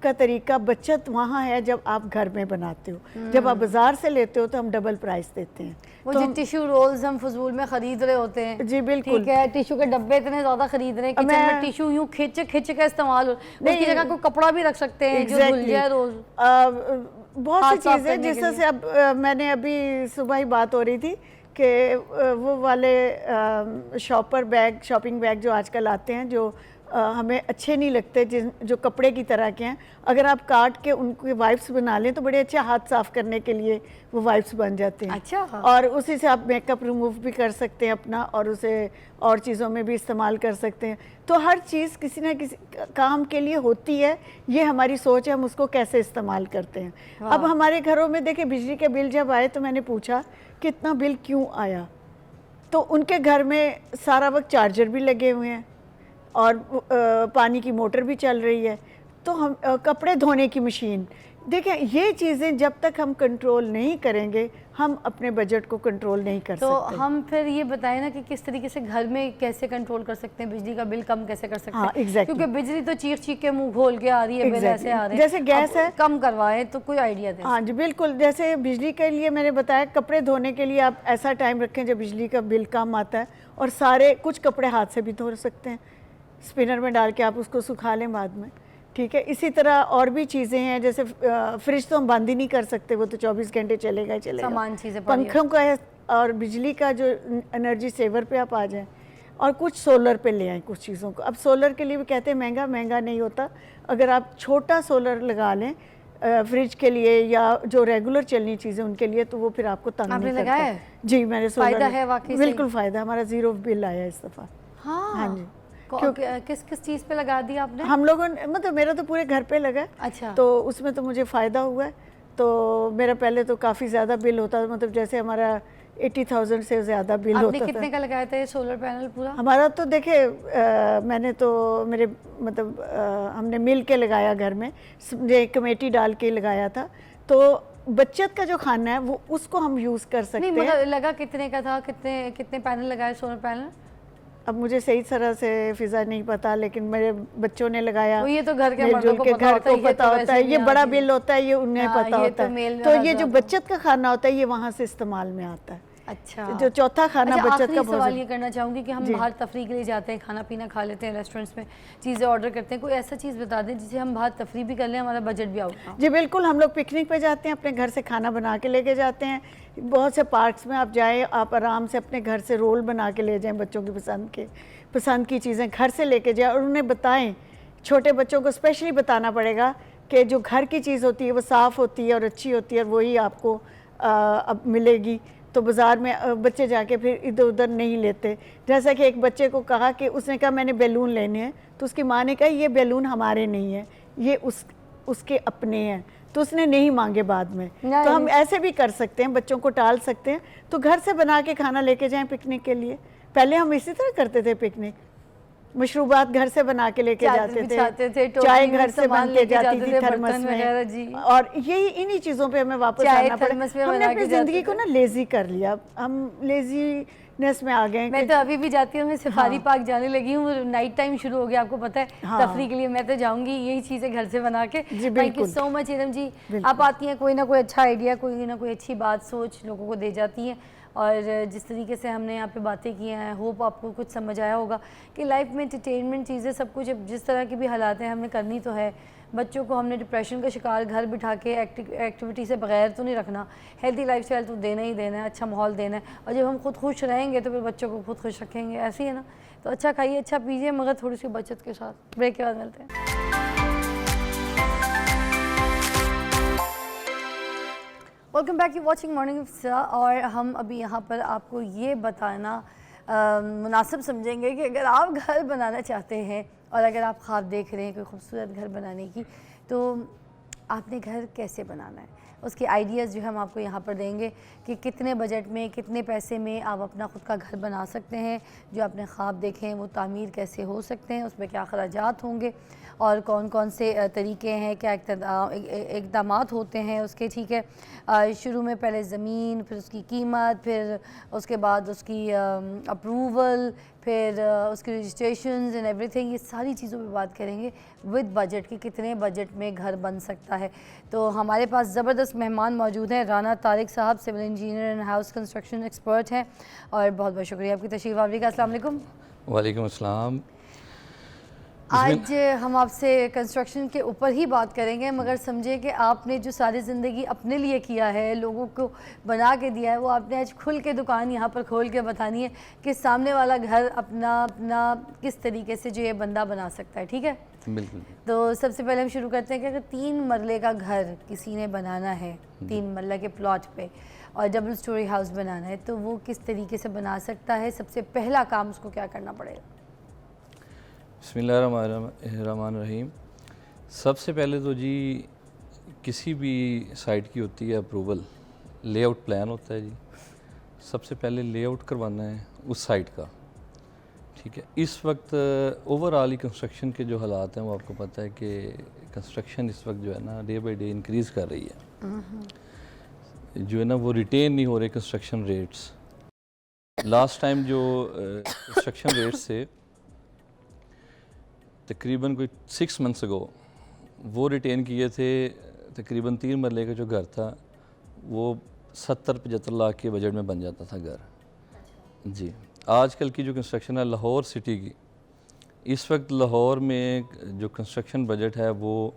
का तरीका, बचत वहाँ है जब आप घर में बनाते हो। जब आप बाजार से लेते हो तो हम डबल प्राइस देते हैं। वो जो टिश्यू रोल्स हम फजूल में खरीद रहे होते हैं, जी बिल्कुल, ठीक है, टिश्यू के डब्बे इतने ज़्यादा खरीद रहे हैं, किचन में टिश्यू यूँ खिंच खिंच का इस्तेमाल, उसकी जगह कोई कपड़ा भी रख सकते हैं जो धुल जाए रोज। बहुत सी चीज़ें जिस तरह से अब मैंने अभी सुबह ही बात हो रही थी कि वो वाले शॉपिंग बैग जो आजकल आते हैं, जो हमें अच्छे नहीं लगते, जो कपड़े की तरह के हैं। अगर आप काट के उनके वाइप्स बना लें तो बड़े अच्छे हाथ साफ करने के लिए वो वाइप्स बन जाते हैं। अच्छा, हाँ। और उसी से आप मेकअप रिमूव भी कर सकते हैं अपना, और उसे और चीज़ों में भी इस्तेमाल कर सकते हैं। तो हर चीज़ किसी ना किसी काम के लिए होती है, ये हमारी सोच है, हम उसको कैसे इस्तेमाल करते हैं। अब हमारे घरों में देखिए, बिजली के बिल जब आए तो मैंने पूछा कि इतना बिल क्यों आया, तो उनके घर में सारा वक्त चार्जर भी लगे हुए हैं और पानी की मोटर भी चल रही है, तो हम कपड़े धोने की मशीन, देखिए ये चीज़ें जब तक हम कंट्रोल नहीं करेंगे हम अपने बजट को कंट्रोल नहीं कर तो सकते। हम फिर ये बताएं ना कि किस तरीके से घर में कैसे कंट्रोल कर सकते हैं, बिजली का बिल कम कैसे कर सकते हाँ, हैं। exactly. क्योंकि बिजली तो चीख चीख के मुंह खोल के आ रही है, बिल ऐसे आ रहे हैं। जैसे गैस है, कम करवाएं तो कोई आइडिया दें। हाँ जी बिल्कुल, जैसे बिजली के लिए मैंने बताया, कपड़े धोने के लिए आप ऐसा टाइम रखें जब बिजली का बिल कम आता है, और सारे कुछ कपड़े हाथ से भी धो सकते हैं, स्पिनर में डाल के आप उसको सुखा लें बाद में, ठीक है। इसी तरह और भी चीज़ें हैं, जैसे फ्रिज तो हम बंद ही नहीं कर सकते, वो तो 24 घंटे चलेगा ही चलेगा। सामान चीज़ें पड़ी हैं। पंखों का है, और बिजली का जो एनर्जी सेवर पे आप आ जाएं, और कुछ सोलर पे ले आएं कुछ चीज़ों को। अब सोलर के लिए भी कहते हैं महंगा, महंगा नहीं होता। अगर आप छोटा सोलर लगा लें फ्रिज के लिए या जो रेगुलर चलनी चीज़ें उनके लिए, तो वो फिर आपको तंग आपने नहीं लगाया करता। है? जी मैंने सोलर, फ़ायदा है वाकई सही? बिल्कुल फ़ायदा, हमारा 0 बिल आया इस दफ़ा। हाँ जी। किस किस चीज़ पे लगा दी आपने? हम लोगों ने, मतलब मेरा तो पूरे घर पे लगा है। अच्छा। तो उसमें तो मुझे फ़ायदा हुआ है। तो मेरा पहले तो काफ़ी ज़्यादा बिल होता था, मतलब जैसे हमारा 80,000 से ज़्यादा बिल आपने होता कितने था। का लगाया था ये सोलर पैनल पूरा? हमारा तो देखे मैंने तो मेरे मतलब हमने मिल के लगाया घर में, कमेटी डाल के लगाया था। तो बचत का जो खाना है वो उसको हम यूज़ कर सकते नहीं, हैं। मतलब लगा कितने का था, कितने कितने पैनल लगाए सोलर पैनल? अब मुझे सही तरह से फिजा नहीं पता, लेकिन मेरे बच्चों ने लगाया, वो ये तो घर के मिलजुल मर्दों को के पता घर होता है, को ये पता तो होता वैसे है, भी ये बड़ा आती है। बिल होता है, ये उन्हें हाँ, पता ये होता तो मेल है। तो ये जो हज़रात बचत का खाना होता है ये वहाँ से इस्तेमाल में आता है। अच्छा, जो चौथा खाना अच्छा, बचत आखिरी का सवाल भोजन। ये करना चाहूँगी कि हम बाहर तफरीह के लिए जाते हैं, खाना पीना खा लेते हैं, रेस्टोरेंट्स में चीज़ें ऑर्डर करते हैं, कोई ऐसा चीज़ बता दें जिसे हम बाहर तफरीह भी कर लें, हमारा बजट भी आउट ना हो। जी बिल्कुल, हम लोग पिकनिक पे जाते हैं, अपने घर से खाना बना के लेके जाते हैं। बहुत से पार्क्स में आप जाएं, आप आराम से अपने घर से रोल बना के ले जाएं, बच्चों की पसंद की चीज़ें घर से लेके जाएं, और उन्हें बताएं। छोटे बच्चों को स्पेशली बताना पड़ेगा कि जो घर की चीज़ होती है वो साफ़ होती है और अच्छी होती है, और वही आपको अब मिलेगी। तो बाज़ार में बच्चे जाके फिर इधर उधर नहीं लेते। जैसा कि एक बच्चे को कहा कि उसने कहा मैंने बैलून लेने हैं, तो उसकी माँ ने कहा ये बैलून हमारे नहीं है, ये उसके अपने हैं, तो उसने नहीं मांगे बाद में। तो हम ऐसे भी कर सकते हैं, बच्चों को टाल सकते हैं। तो घर से बना के खाना लेके जाएं पिकनिक के लिए। पहले हम इसी तरह करते थे पिकनिक, मशरूबात घर से बना के लेके जाते थे, चाय घर से बन के जाती थी थर्मस में, और यही इन्हीं चीज़ों पे हमें वापस आना पड़ा। हमने अपनी ज़िंदगी को ना लेज़ी कर लिया, हम लेज़ीनेस में आ गए। मैं तो अभी भी जाती हूँ, मैं सफारी पार्क जाने लगी हूँ, नाइट टाइम शुरू हो गया, आपको पता है। तफरीह के लिए मैं तो जाऊँगी, यही चीज़ें घर से बना के। Thank you so much Iram ji, आप आती हैं, कोई ना कोई अच्छा आइडिया, कोई ना कोई अच्छी बात सोच लोगों को दे जाती हैं। और जिस तरीके से हमने यहाँ पे बातें की हैं, होप आपको कुछ समझ आया होगा कि लाइफ में एंटरटेनमेंट चीज़ें सब कुछ, जिस तरह की भी हालात हैं हमने करनी तो है। बच्चों को हमने डिप्रेशन का शिकार घर बिठा के एक्टिविटी से बगैर तो नहीं रखना, हेल्दी लाइफस्टाइल तो देना ही देना है, अच्छा माहौल देना है। और जब हम खुद खुश रहेंगे तो फिर बच्चों को खुद खुश रखेंगे, ऐसे ही है ना। तो अच्छा खाइए, अच्छा पीजिए, मगर थोड़ी सी बचत के साथ। ब्रेक के बाद मिलते हैं। Welcome back, you watching morning with Fiza. और हम अभी यहाँ पर आपको ये बताना मुनासिब समझेंगे कि अगर आप घर बनाना चाहते हैं और अगर आप ख्वाब देख रहे हैं कोई खूबसूरत घर बनाने की, तो आपने घर कैसे बनाना है, उसके आइडियाज़ जो हम आपको यहाँ पर देंगे कि कितने बजट में, कितने पैसे में आप अपना ख़ुद का घर बना सकते हैं। जो आपने ख्वाब देखे हैं वो तामीर कैसे हो सकते हैं, उसमें क्या अखराजात होंगे और कौन कौन से तरीके हैं, क्या इक़दामात होते हैं उसके, ठीक है। शुरू में पहले ज़मीन, फिर उसकी कीमत, फिर उसके बाद उसकी अप्रूवल, फिर उसकी रजिस्ट्रेशंस एंड एवरीथिंग, ये सारी चीज़ों पे बात करेंगे विद बजट कि कितने बजट में घर बन सकता है। तो हमारे पास ज़बरदस्त मेहमान मौजूद हैं। राना तारिक साहब civil engineer and house construction expert हैं, और बहुत बहुत शुक्रिया आपकी तशरीफ़ आवरी का। अस्सलाम वालेकुम। वालेकुम अस्सलाम। आज हम आपसे कंस्ट्रक्शन के ऊपर ही बात करेंगे, मगर समझे कि आपने जो सारी ज़िंदगी अपने लिए किया है, लोगों को बना के दिया है, वो आपने आज खुल के दुकान यहाँ पर खोल के बतानी है कि सामने वाला घर अपना अपना किस तरीके से जो ये बंदा बना सकता है। ठीक है, बिल्कुल। तो सबसे पहले हम शुरू करते हैं कि अगर 3 मरले का घर किसी ने बनाना है, 3 मरला के प्लॉट पे, और डबल स्टोरी हाउस बनाना है, तो वो किस तरीके से बना सकता है? सबसे पहला काम उसको क्या करना पड़ेगा? बिस्मिल्लाहिर्रहमानिर्रहीम। सबसे पहले तो जी किसी भी साइट की होती है अप्रूवल, लेआउट प्लान होता है जी। सबसे पहले लेआउट करवाना है उस साइट का, ठीक है। इस वक्त ओवरऑल ही कंस्ट्रक्शन के जो हालात हैं वो आपको पता है कि कंस्ट्रक्शन इस वक्त जो है ना डे बाई डे इंक्रीज़ कर रही है, जो है ना वो रिटेन नहीं हो रहे कंस्ट्रक्शन रेट्स। लास्ट टाइम जो कंस्ट्रक्शन रेट्स थे तकरीबन कोई 6 मंथ्स अगो वो रिटेन किए थे। तकरीबन 3 मरले का जो घर था वो 70-75 लाख के बजट में बन जाता था घर जी। आजकल की जो कंस्ट्रक्शन है लाहौर सिटी की, इस वक्त लाहौर में जो कंस्ट्रक्शन बजट है वो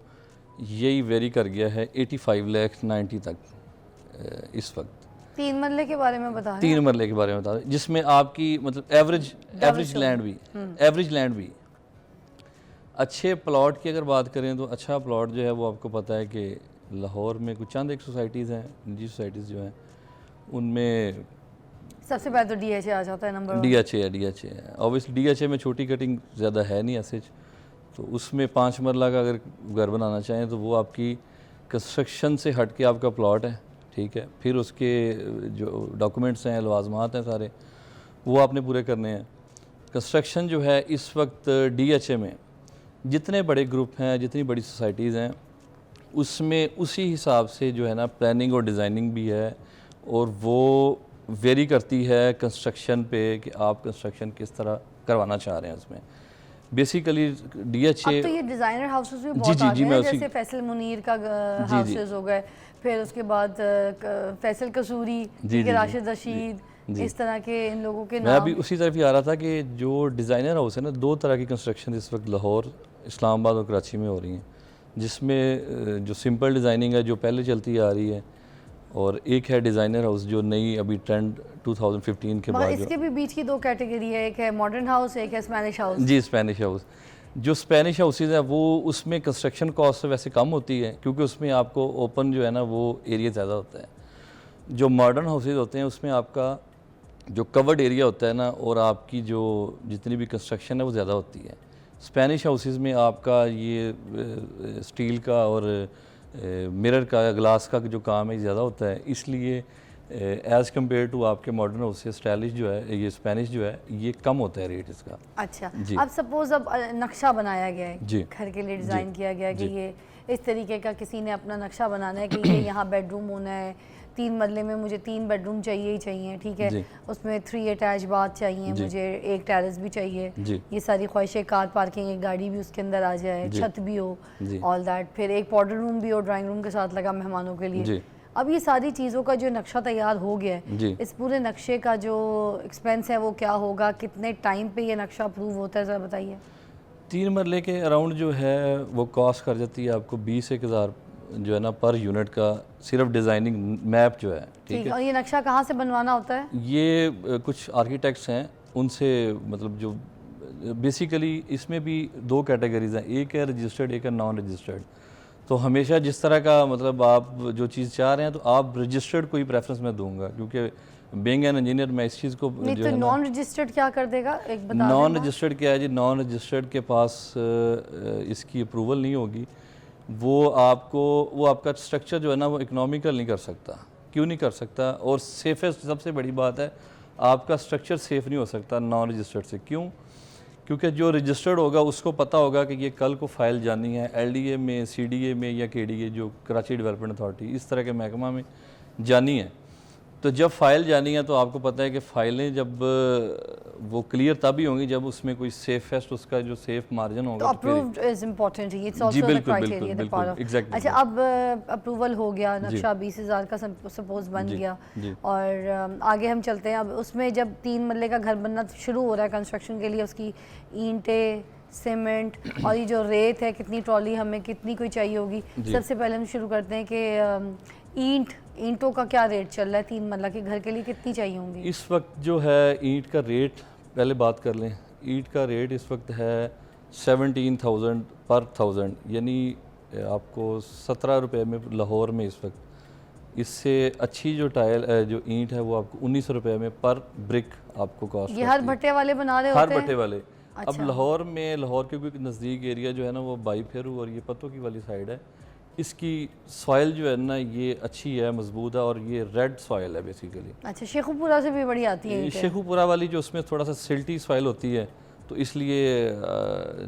यही वेरी कर गया है 85 लाख 90 तक इस वक्त। 3 मरले के बारे में बता रहे 3 मरले के बारे में बता रहे, जिसमें आपकी मतलब एवरेज लैंड भी अच्छे प्लॉट की अगर बात करें तो अच्छा प्लॉट जो है वो आपको पता है कि लाहौर में कुछ चंद एक सोसाइटीज़ हैं, निजी सोसाइटीज़ जो हैं उनमें सबसे पहले तो DHA आ जाता है नंबर 1। DHA है। ऑब्वियसली DHA में छोटी कटिंग ज़्यादा है नहीं ऐसे, तो उसमें 5 मरला का अगर घर बनाना चाहें तो वो आपकी कंस्ट्रक्शन से हट के आपका प्लॉट है, ठीक है। फिर उसके जो डॉक्यूमेंट्स हैं, लवाजमात हैं सारे, वो आपने पूरे करने हैं। कंस्ट्रक्शन जो है इस वक्त DHA में जितने बड़े ग्रुप हैं, जितनी बड़ी सोसाइटीज़ हैं, उसमें उसी हिसाब से जो है ना प्लानिंग और डिज़ाइनिंग भी है, और वो वेरी करती है कंस्ट्रक्शन पे कि आप कंस्ट्रक्शन किस तरह करवाना चाह रहे हैं। उसमें बेसिकली DHA अब तो ये डिज़ाइनर हाउसेस भी जी, बहुत जी, आ जी, गए मैं हैं, उसी- जैसे फैसल मुनीर का हाउसेस हो गए, फिर उसके बाद फैसल कसूरी जी, जी, राशिद रशीद, जी। इस तरह के इन लोगों के मैं नाम। अभी उसी तरफ ही आ रहा था कि जो डिज़ाइनर हाउस है ना, 2 तरह की कंस्ट्रक्शन इस वक्त लाहौर, इस्लामाबाद और कराची में हो रही हैं, जिसमें जो सिंपल डिज़ाइनिंग है जो पहले चलती आ रही है, और एक है डिज़ाइनर हाउस जो नई अभी ट्रेंड 2015 के मगर बाद इसके भी बीच की 2 कैटेगरी है, एक है मॉडर्न हाउस, एक है स्पेनिश हाउस। जी स्पेनिश हाउस। जो स्पेनिश हाउसेज है वो उसमें कंस्ट्रक्शन कॉस्ट वैसे कम होती है, क्योंकि उसमें आपको ओपन जो है ना वो एरिया ज़्यादा होता है। जो मॉडर्न हाउसेज होते हैं उसमें आपका जो कवर्ड एरिया होता है ना, और आपकी जो जितनी भी कंस्ट्रक्शन है वो ज़्यादा होती है। स्पेनिश हाउसेस में आपका ये स्टील का और मिरर का, ग्लास का जो काम है ज़्यादा होता है, इसलिए एज़ कम्पेयर टू आपके मॉडर्न हाउसेस स्टाइलिश जो है, ये स्पेनिश जो है, ये कम होता है रेट इसका। अच्छा, जी। अब सपोज अब नक्शा बनाया गया है, जी। घर के लिए डिज़ाइन किया गया है कि जी। ये इस तरीके का किसी ने अपना नक्शा बनाना है कि ये यहाँ बेडरूम होना है, 3 मरले में मुझे 3 बेडरूम चाहिए ही चाहिए, ठीक है। जी। उसमें 3 अटैच बाथ चाहिए, जी। मुझे एक टेरेस भी चाहिए, जी। ये सारी ख्वाहिशें, कार पार्किंग, एक गाड़ी भी उसके अंदर आ जाए, जी। छत भी हो, जी। ऑल दैट, फिर एक पाउडर रूम भी हो ड्राइंग रूम के साथ लगा मेहमानों के लिए। जी। अब ये सारी चीज़ों का जो नक्शा तैयार हो गया है, जी। इस पूरे नक्शे का जो एक्सपेंस है वो क्या होगा, कितने टाइम पे ये नक्शा अप्रूव होता है, ज़रा बताइए। 3 मरले के अराउंड जो है वो कॉस्ट कर जाती है आपको 20-1 हज़ार जो है ना पर यूनिट का, सिर्फ डिज़ाइनिंग मैप जो है, ठीक है। और ये नक्शा कहाँ से बनवाना होता है? ये कुछ आर्किटेक्ट्स हैं उनसे, मतलब जो बेसिकली इसमें भी 2 कैटेगरीज हैं, एक है रजिस्टर्ड, एक है नॉन रजिस्टर्ड। तो हमेशा जिस तरह का मतलब आप जो चीज़ चाह रहे हैं तो आप रजिस्टर्ड को ही प्रेफरेंस मैं दूंगा, क्योंकि बीइंग एन इंजीनियर मैं इस चीज़ को नहीं जो तो है ना, नॉन रजिस्टर्ड क्या कर देगा, एक बता नॉन देना। रजिस्टर्ड क्या है जी, नॉन रजिस्टर्ड के पास इसकी अप्रूवल नहीं होगी, वो आपका स्ट्रक्चर जो है ना वो इकोनॉमिकल नहीं कर सकता। क्यों नहीं कर सकता? और सेफेस्ट सबसे बड़ी बात है, आपका स्ट्रक्चर सेफ़ नहीं हो सकता नॉन रजिस्टर्ड से। क्यों? क्योंकि जो रजिस्टर्ड होगा उसको पता होगा कि ये कल को फाइल जानी है LDA में, CDA में या KDA जो कराची डेवलपमेंट अथॉरिटी, इस तरह के महकमा में जानी है। तो जब फ़ाइल जानी है तो आपको पता है कि फ़ाइलें जब वो क्लियर तभी होंगी जब उसमें कोई सेफेस्ट, उसका जो सेफ मार्जिन तो होगा। अप्रूव्ड इज इम्पोर्टेंट, इट्स जी, आल्सो द बिल्कुल, क्राइटेरिया, बिल्कुल, द पार्ट ऑफ। exactly, अच्छा, अब अप्रूवल हो गया, नक्शा 20,000 का सपोज बन जी, गया, जी। और आगे हम चलते हैं। अब उसमें जब 3 मरले का घर बनना शुरू हो रहा है कंस्ट्रक्शन के लिए, उसकी ईंटें सीमेंट और ये जो रेत है, कितनी ट्रॉली हमें कितनी कोई चाहिए होगी। सबसे पहले हम शुरू करते हैं कि ईंटों का क्या रेट चल रहा है, 3 मरला के घर के लिए कितनी चाहिए होंगी? इस वक्त जो है ईंट का रेट, पहले बात कर लें, ईंट का रेट इस वक्त है 17,000 पर 1000, यानी आपको 17 रुपये में लाहौर में इस वक्त। इससे अच्छी जो जो ईंट है वो आपको 1900 रुपये में पर ब्रिक आपको कॉस्ट। ये हर भट्टे वाले बना रहे होते हर हैं? भट्टे वाले। अच्छा। अब लाहौर में, लाहौर के कोई नज़दीक एरिया जो है ना वो बाई फेरू और ये पत्तों की वाली साइड है, इसकी सॉइल जो है ना ये अच्छी है, मजबूत है, और ये रेड सॉइल है बेसिकली। अच्छा, शेखुपुरा से भी बड़ी आती है ईंटें? शेखुपुरा वाली जो उसमें थोड़ा सा सिल्टी सॉइल होती है, तो इसलिए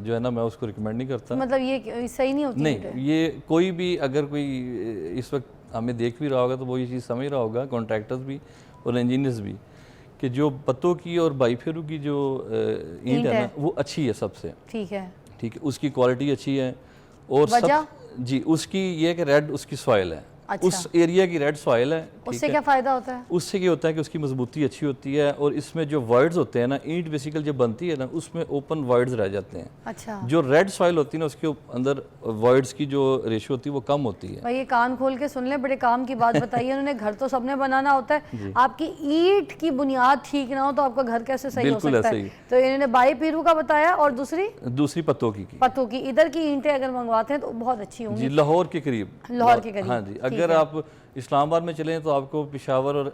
जो है ना मैं उसको रिकमेंड नहीं करता। मतलब ये सही नहीं होती? नहीं, ये कोई भी अगर कोई इस वक्त हमें देख भी रहा होगा तो वो ये चीज़ समझ रहा होगा, कॉन्ट्रैक्टर्स भी और इंजीनियर्स भी, कि जो पत्तों की और बाईफेरू की जो ईंट है ना वो अच्छी है सबसे। ठीक है, ठीक है, उसकी क्वालिटी अच्छी है। और वजह? जी, उसकी ये कि रेड उसकी सॉइल है। अच्छा। उस एरिया की रेड सॉइल है। उससे क्या फ़ायदा होता है? उससे क्या होता है कि उसकी मजबूती अच्छी होती है, और इसमें जो वर्ड्स होते हैं ना, ईंट बेसिकल जब बनती है ना उसमें ओपन वर्ड्स रह जाते हैं। अच्छा। जो रेड सॉइल होती है ना उसके अंदर वर्ड्स की जो रेशियो होती है वो कम होती है। भाई ये कान खोल के सुन ले, बड़े काम की बात बताइए। उन्होंने घर तो सबने बनाना होता है, आपकी ईंट की बुनियाद ठीक ना हो तो आपका घर कैसे सही हो सकता है? तो इन्होंने बाई पीरू का बताया, और दूसरी पत्तों की पत्तों की। इधर की ईंटें अगर मंगवाते हैं तो बहुत अच्छी होंगी। जी, लाहौर के करीब। लाहौर के करीब। हाँ जी, अगर आप इस्लामाबाद में चलें तो आपको पेशावर और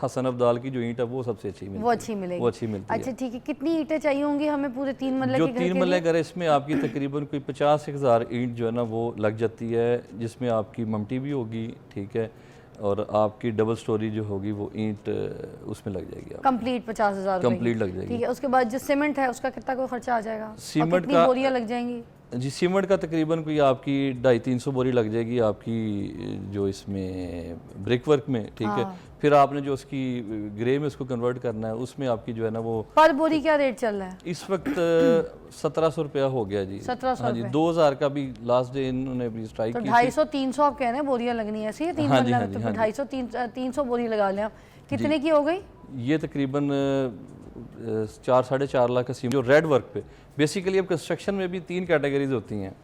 हसन अब्दाल की जो ईंट है वो सबसे अच्छी मिलती है। वो अच्छी मिलेगी। वो अच्छी मिलती है। अच्छा ठीक है, कितनी ईंटें चाहिए होंगी हमें पूरे 3 मरले जो के घर के 3 मरले घर है इसमें आपकी तकरीबन कोई 50,000 ईंट जो है ना वो लग जाती है, जिसमें आपकी ममटी भी होगी, ठीक है, और आपकी डबल स्टोरी जो होगी वो ईंट उसमें लग जाएगी। कंप्लीट 50,000 कंप्लीट लग जाएगी। ठीक है। उसके बाद जो सीमेंट है उसका कितना कोई खर्चा आ जाएगा? सीमेंट का बोरियां लग जाएंगी? जी, सीमेंट का तकरीबन कोई आपकी 250-300 बोरी लग जाएगी आपकी जो इसमें ब्रिक वर्क में, ठीक है। फिर आपने जो उसकी ग्रे में उसको कन्वर्ट करना है, उसमें आपकी जो है ना वो पर बोरी क्या रेट चल रहा है इस वक्त 1700 रुपया हो गया जी। 1700 हाँ जी, 2000 का भी लास्ट डे इन्होंने भी स्ट्राइक तो की। 250-300 आप कह रहे हैं बोरियां लगनी है, ऐसी है? 3 मरला में तो 250-300 बोरी लगा लें। कितने की हो गई ये? तकरीबन 4-4.5 लाख का सीमेंट जो रेड वर्क पे। बेसिकली अब कंस्ट्रक्शन में भी 3 कैटेगरीज होती हैं।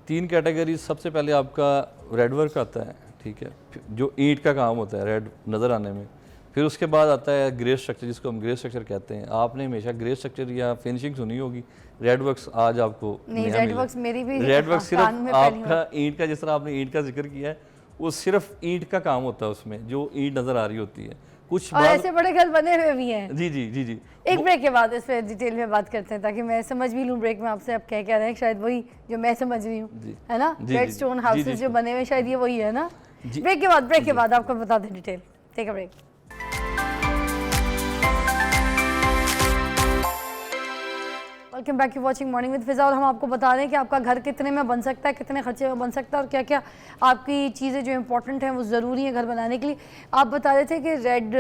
3 कैटेगरीज, सबसे पहले आपका रेड वर्क आता है, ठीक है, जो ईंट का काम होता है रेड नज़र आने में। फिर उसके बाद आता है ग्रे स्ट्रक्चर, जिसको हम ग्रे स्ट्रक्चर कहते हैं। आपने हमेशा ग्रे स्ट्रक्चर या फिनिशिंग सुनी होगी। रेड वर्क्स आज आपको नहीं, रेड वर्क्स मेरी भी रेड वर्क सिर्फ आपका ईंट का, जिस तरह आपने ईंट का जिक्र किया है, वो सिर्फ ईंट का काम होता है उसमें, जो ईंट नज़र आ रही होती है। कुछ और ऐसे बड़े घर बने हुए भी हैं। जी जी जी जी। एक ब्रेक के बाद इस पर डिटेल में बात करते हैं, ताकि मैं समझ भी लूँ ब्रेक में आपसे आप क्या कह रहे हैं। शायद वही जो मैं समझ रही हूँ, है ना? रेड स्टोन हाउसेस जो बने हुए, शायद ये वही है ना? ब्रेक के बाद आपको बता दें detail. Take a break. Welcome back to watching morning with Fiza. और हम आपको बता रहे हैं कि आपका घर कितने में बन सकता है, कितने खर्चे में बन सकता है, और क्या क्या आपकी चीज़ें जो इंपॉर्टेंट हैं वो ज़रूरी है घर बनाने के लिए। आप बता रहे थे कि रेड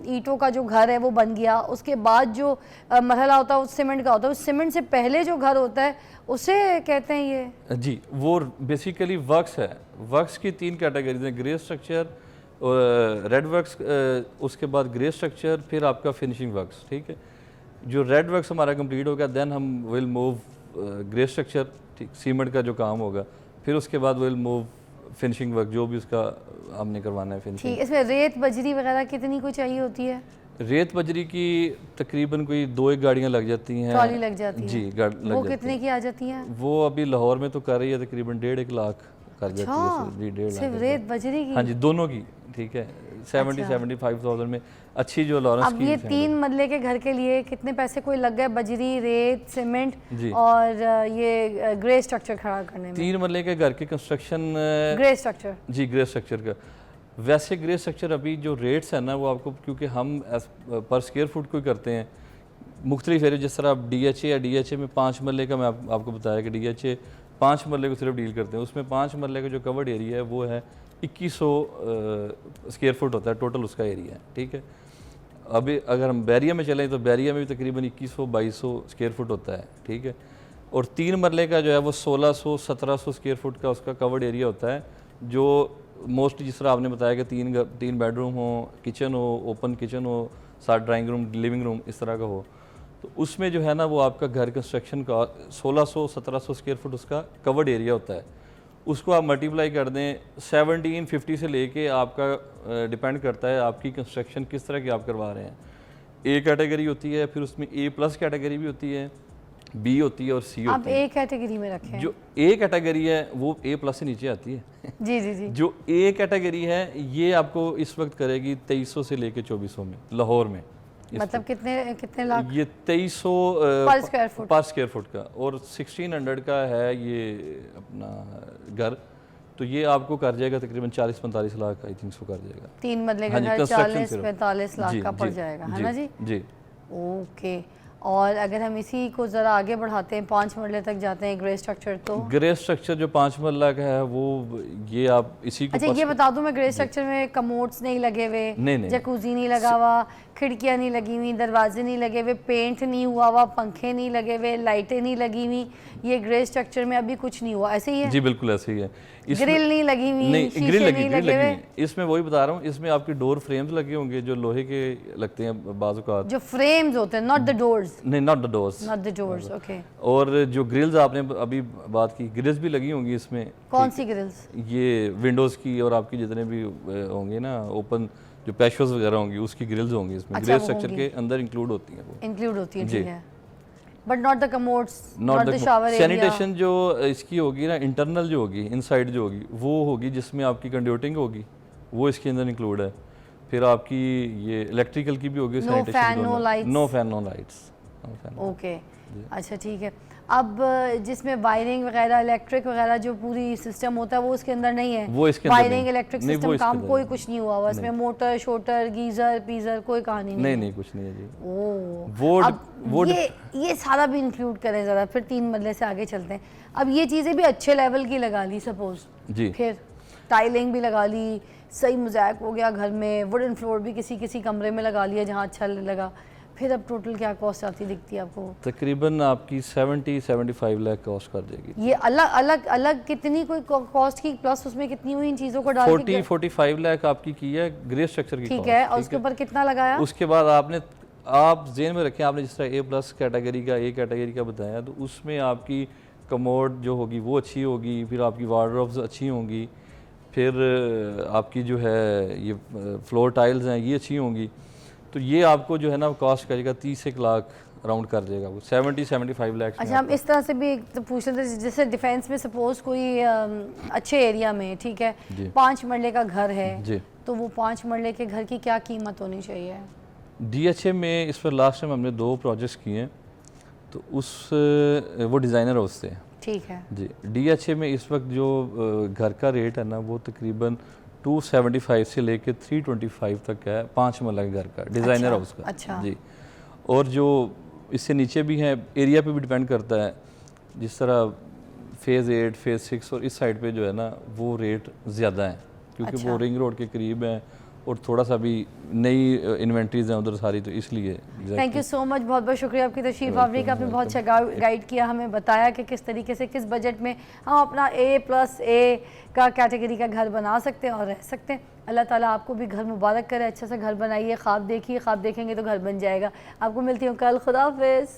ईंटों का जो घर है वो बन गया, उसके बाद जो मरहला होता है वो सीमेंट का होता है। उस सीमेंट से पहले जो घर होता है उसे कहते हैं ये? जी, वो बेसिकली वर्क्स है। वर्क्स की 3 कैटेगरीज हैं, ग्रे स्ट्रक्चर और रेड वर्क्स, उसके बाद ग्रे स्ट्रक्चर, फिर आपका फिनिशिंग वर्क्स, ठीक है। जो रेड वर्क्स हमारा कंप्लीट हो गया, देन हम विल मूव ग्रे स्ट्रक्चर, ठीक, सीमेंट का जो काम होगा। फिर उसके बाद विल मूव फिनिशिंग वर्क, जो भी उसका हमने करवाना है फिनिशिंग। ठीक, इसमें रेत बजरी वगैरह कितनी कोई चाहिए होती है? रेत बजरी की तकरीबन कोई 2-1 गाड़ियाँ लग जाती हैं। ट्रॉली लग जाती है जी, वो कितने की आ जाती है? वो अभी लाहौर में तो कर रही है तकरीबन 1.5 लाख कर जाती है जी, 1.5 लाख। सिर्फ रेत बजरी की? हाँ जी, दोनों की, ठीक है। 70-75,000 में अच्छी जो लॉरेंस की। अब ये 3 मरले के घर के लिए कितने पैसे कोई लग गए बजरी, रेत, सीमेंट और ये ग्रे स्ट्रक्चर खड़ा करने में? 3 मरले के घर की कंस्ट्रक्शन ग्रे स्ट्रक्चर? जी, ग्रे स्ट्रक्चर का। वैसे ग्रे स्ट्रक्चर अभी जो रेट्स है ना वो आपको, क्योंकि हम पर स्क्वायर फुट कोई करते हैं मुख्तलिफ एरिया, जिस तरह DHA या DHA में 5 मरले का मैं आपको बताया कि DHA 5 मरले को सिर्फ डील करते हैं। उसमें 5 मरले का जो कवर्ड एरिया है वो है 2100 स्क्वायर फुट होता है टोटल उसका एरिया है, ठीक है। अभी अगर हम बैरिया में चलें तो बैरिया में भी तकरीबन 2100-2200 स्क्वायर फुट होता है, ठीक है। और 3 मरले का जो है वो 1600-1700 स्क्वायर फुट का उसका कवर्ड एरिया होता है, जो मोस्टली जिस तरह आपने बताया कि 3 बेडरूम हो, किचन हो, ओपन किचन हो, साथ ड्राइंग रूम, लिविंग रूम इस तरह का हो, तो उसमें जो है ना वो आपका घर कंस्ट्रक्शन का 1600-1700 स्क्वायर फुट उसका कवर्ड एरिया होता है, उसको आप मल्टीप्लाई कर दें 1750 से लेके आपका डिपेंड करता है आपकी कंस्ट्रक्शन किस तरह की आप करवा रहे हैं। ए कैटेगरी होती है, फिर उसमें ए प्लस कैटेगरी भी होती है, बी होती है और सी आप होती है। ए कैटेगरी में रखें। जो ए कैटेगरी है वो ए प्लस से नीचे आती है। जी जी जी। जो ए कैटेगरी है ये आपको इस वक्त करेगी 2300 से लेके 2400 में लाहौर में। मतलब कितने कितने लाख? ये 2300 पर स्क्वायर फुट। पर स्क्वायर फुट का, और 1600 का है ये अपना घर, तो ये आपको कर जाएगा तकरीबन 40-45 लाख आई थिंक सो कर जाएगा। 3 मरले का हाँ जी, घर construction सिर्फ। 40-45 लाख जी, का पड़ जी, जाएगा, है ना जी? जी। ओके। और अगर हम इसी को ज़रा आगे बढ़ाते हैं, 5 मरले तक जाते हैं ग्रे स्ट्रक्चर, तो ग्रे स्ट्रक्चर जो 5 मरला का है वो ये आप इसी को अच्छा ये बता दूं मैं, ग्रे स्ट्रक्चर में कमोड्स नहीं लगे हुए, नहीं। जकूजी नहीं लगा हुआ, खिड़कियां नहीं लगी हुई, दरवाजे नहीं लगे हुए, पेंट नहीं हुआ, पंखे नहीं लगे हुए, लाइटें नहीं लगी हुई, ये ग्रे स्ट्रक्चर में अभी कुछ नहीं हुआ, ऐसे ही है? जी बिल्कुल ऐसे ही है। ग्रिल नहीं लगी हुई, नहीं, शीशे ग्रिल नहीं लगे हुए? इसमें वही बता रहा हूँ, इसमें आपके डोर फ्रेम्स लगे होंगे जो लोहे के लगते हैं बाजू का। जो फ्रेम्स होते हैं, नॉट द डोर्स। नहीं, not the doors. Not the doors, okay. और जो ग्रिल्स आपने अभी बात की, ग्रिल्स भी लगी होंगी इसमें। कौन सी ग्रिल्स? ये विंडोज़ की और आपकी जितने भी होंगे ना ओपन जो पैशोज वगैरह होंगी उसकी ग्रिल्स होंगी इसमें। अच्छा, ग्रिल वो स्ट्रक्चर होंगी। के अंदर इंक्लूड होती हैं वो। इंक्लूड होती है, जी। ठीक है। But not the commodes, not not the shower area. Sanitation जो इसकी होगी ना, इंटरनल जो होगी, इनसाइड जो होगी वो होगी जिसमें आपकी कंड्यूटिंग होगी, वो इसके अंदर इंक्लूड है। फिर आपकी ये इलेक्ट्रिकल की भी होगी, No fan, no lights? No fan no lights. Okay, अच्छा ठीक है। अब जिसमें वायरिंग वगैरह, इलेक्ट्रिक वगैरह जो पूरी सिस्टम होता है वो उसके अंदर नहीं है? वो इसके अंदर वायरिंग, नहीं। इलेक्ट्रिक नहीं, वो सिस्टम इसके काम अंदर कोई नहीं। कुछ नहीं हुआ हुआ इसमें? मोटर शोटर गीजर पीजर कोई कहानी नहीं? नहीं कुछ नहीं है जी। ओह, अब ये सारा भी इंक्लूड करें ज़रा, फिर 3 मरले से आगे चलते हैं। अब ये चीज़ें भी अच्छे लेवल की लगा ली सपोज जी, फिर टाइलिंग भी लगा ली, सही मोज़ैक हो गया घर में, वुडन फ्लोर भी किसी किसी कमरे में लगा लिया जहाँ अच्छा लगा, फिर अब टोटल क्या कॉस्ट आती दिखती है आपको? तकरीबन आपकी 70-75 लाख कॉस्ट कर जाएगी। ये अलग अलग अलग कितनी कोई कॉस्ट की, प्लस उसमें कितनी हुई इन चीज़ों को डाल के? 40-45 लाख आपकी की है ग्रे स्ट्रक्चर की। ठीक है, और उसके ऊपर कितना लगाया? उसके बाद आप जेन में रखें, आपने जिस तरह ए प्लस कैटेगरी का, ए कैटेगरी का बताया, तो उसमें आपकी कमोड जो होगी वो अच्छी होगी, फिर आपकी वार्डरोब्स अच्छी होंगी, फिर आपकी जो है ये फ्लोर टाइल्स हैं ये अच्छी होंगी, तो ये आपको जो है ना कॉस्ट करेगा 30 लाख राउंड कर देगा वो 70-75 लाख। अच्छा, हम इस तरह से भी तो पूछ रहे थे, जैसे डिफेंस में सपोज कोई अच्छे एरिया में, ठीक है, 5 मरले का घर है जी, तो वो 5 मरले के घर की क्या कीमत होनी चाहिए? DHA में इस पर लास्ट टाइम हमने 2 प्रोजेक्ट्स किए हैं, तो वो डिज़ाइनर हाउस से। ठीक है जी। DHA में इस वक्त जो घर का रेट है ना वो तकरीबन 275 से लेके 325 तक है 5 मरला के घर का, डिज़ाइनर हाउस का। अच्छा। जी। और जो इससे नीचे भी हैं, एरिया पे भी डिपेंड करता है, जिस तरह फेज़ 8 फेज़ 6 और इस साइड पे जो है ना वो रेट ज़्यादा है क्योंकि अच्छा। वो रिंग रोड के करीब हैं और थोड़ा सा भी नई इन्वेंट्रीज हैं उधर सारी, तो इसलिए। थैंक यू सो मच, बहुत बहुत शुक्रिया आपकी तशरीफ आवरी का। आपने बहुत अच्छा गाइड किया, हमें बताया कि किस तरीके से किस बजट में हम अपना A+A का कैटेगरी का घर बना सकते हैं और रह सकते हैं। अल्लाह ताला आपको भी घर मुबारक करे, अच्छा सा घर बनाइए, ख्वाब देखिए, ख्वाब देखेंगे तो घर बन जाएगा। आपको मिलती हूँ कल, खुदा हाफिज़।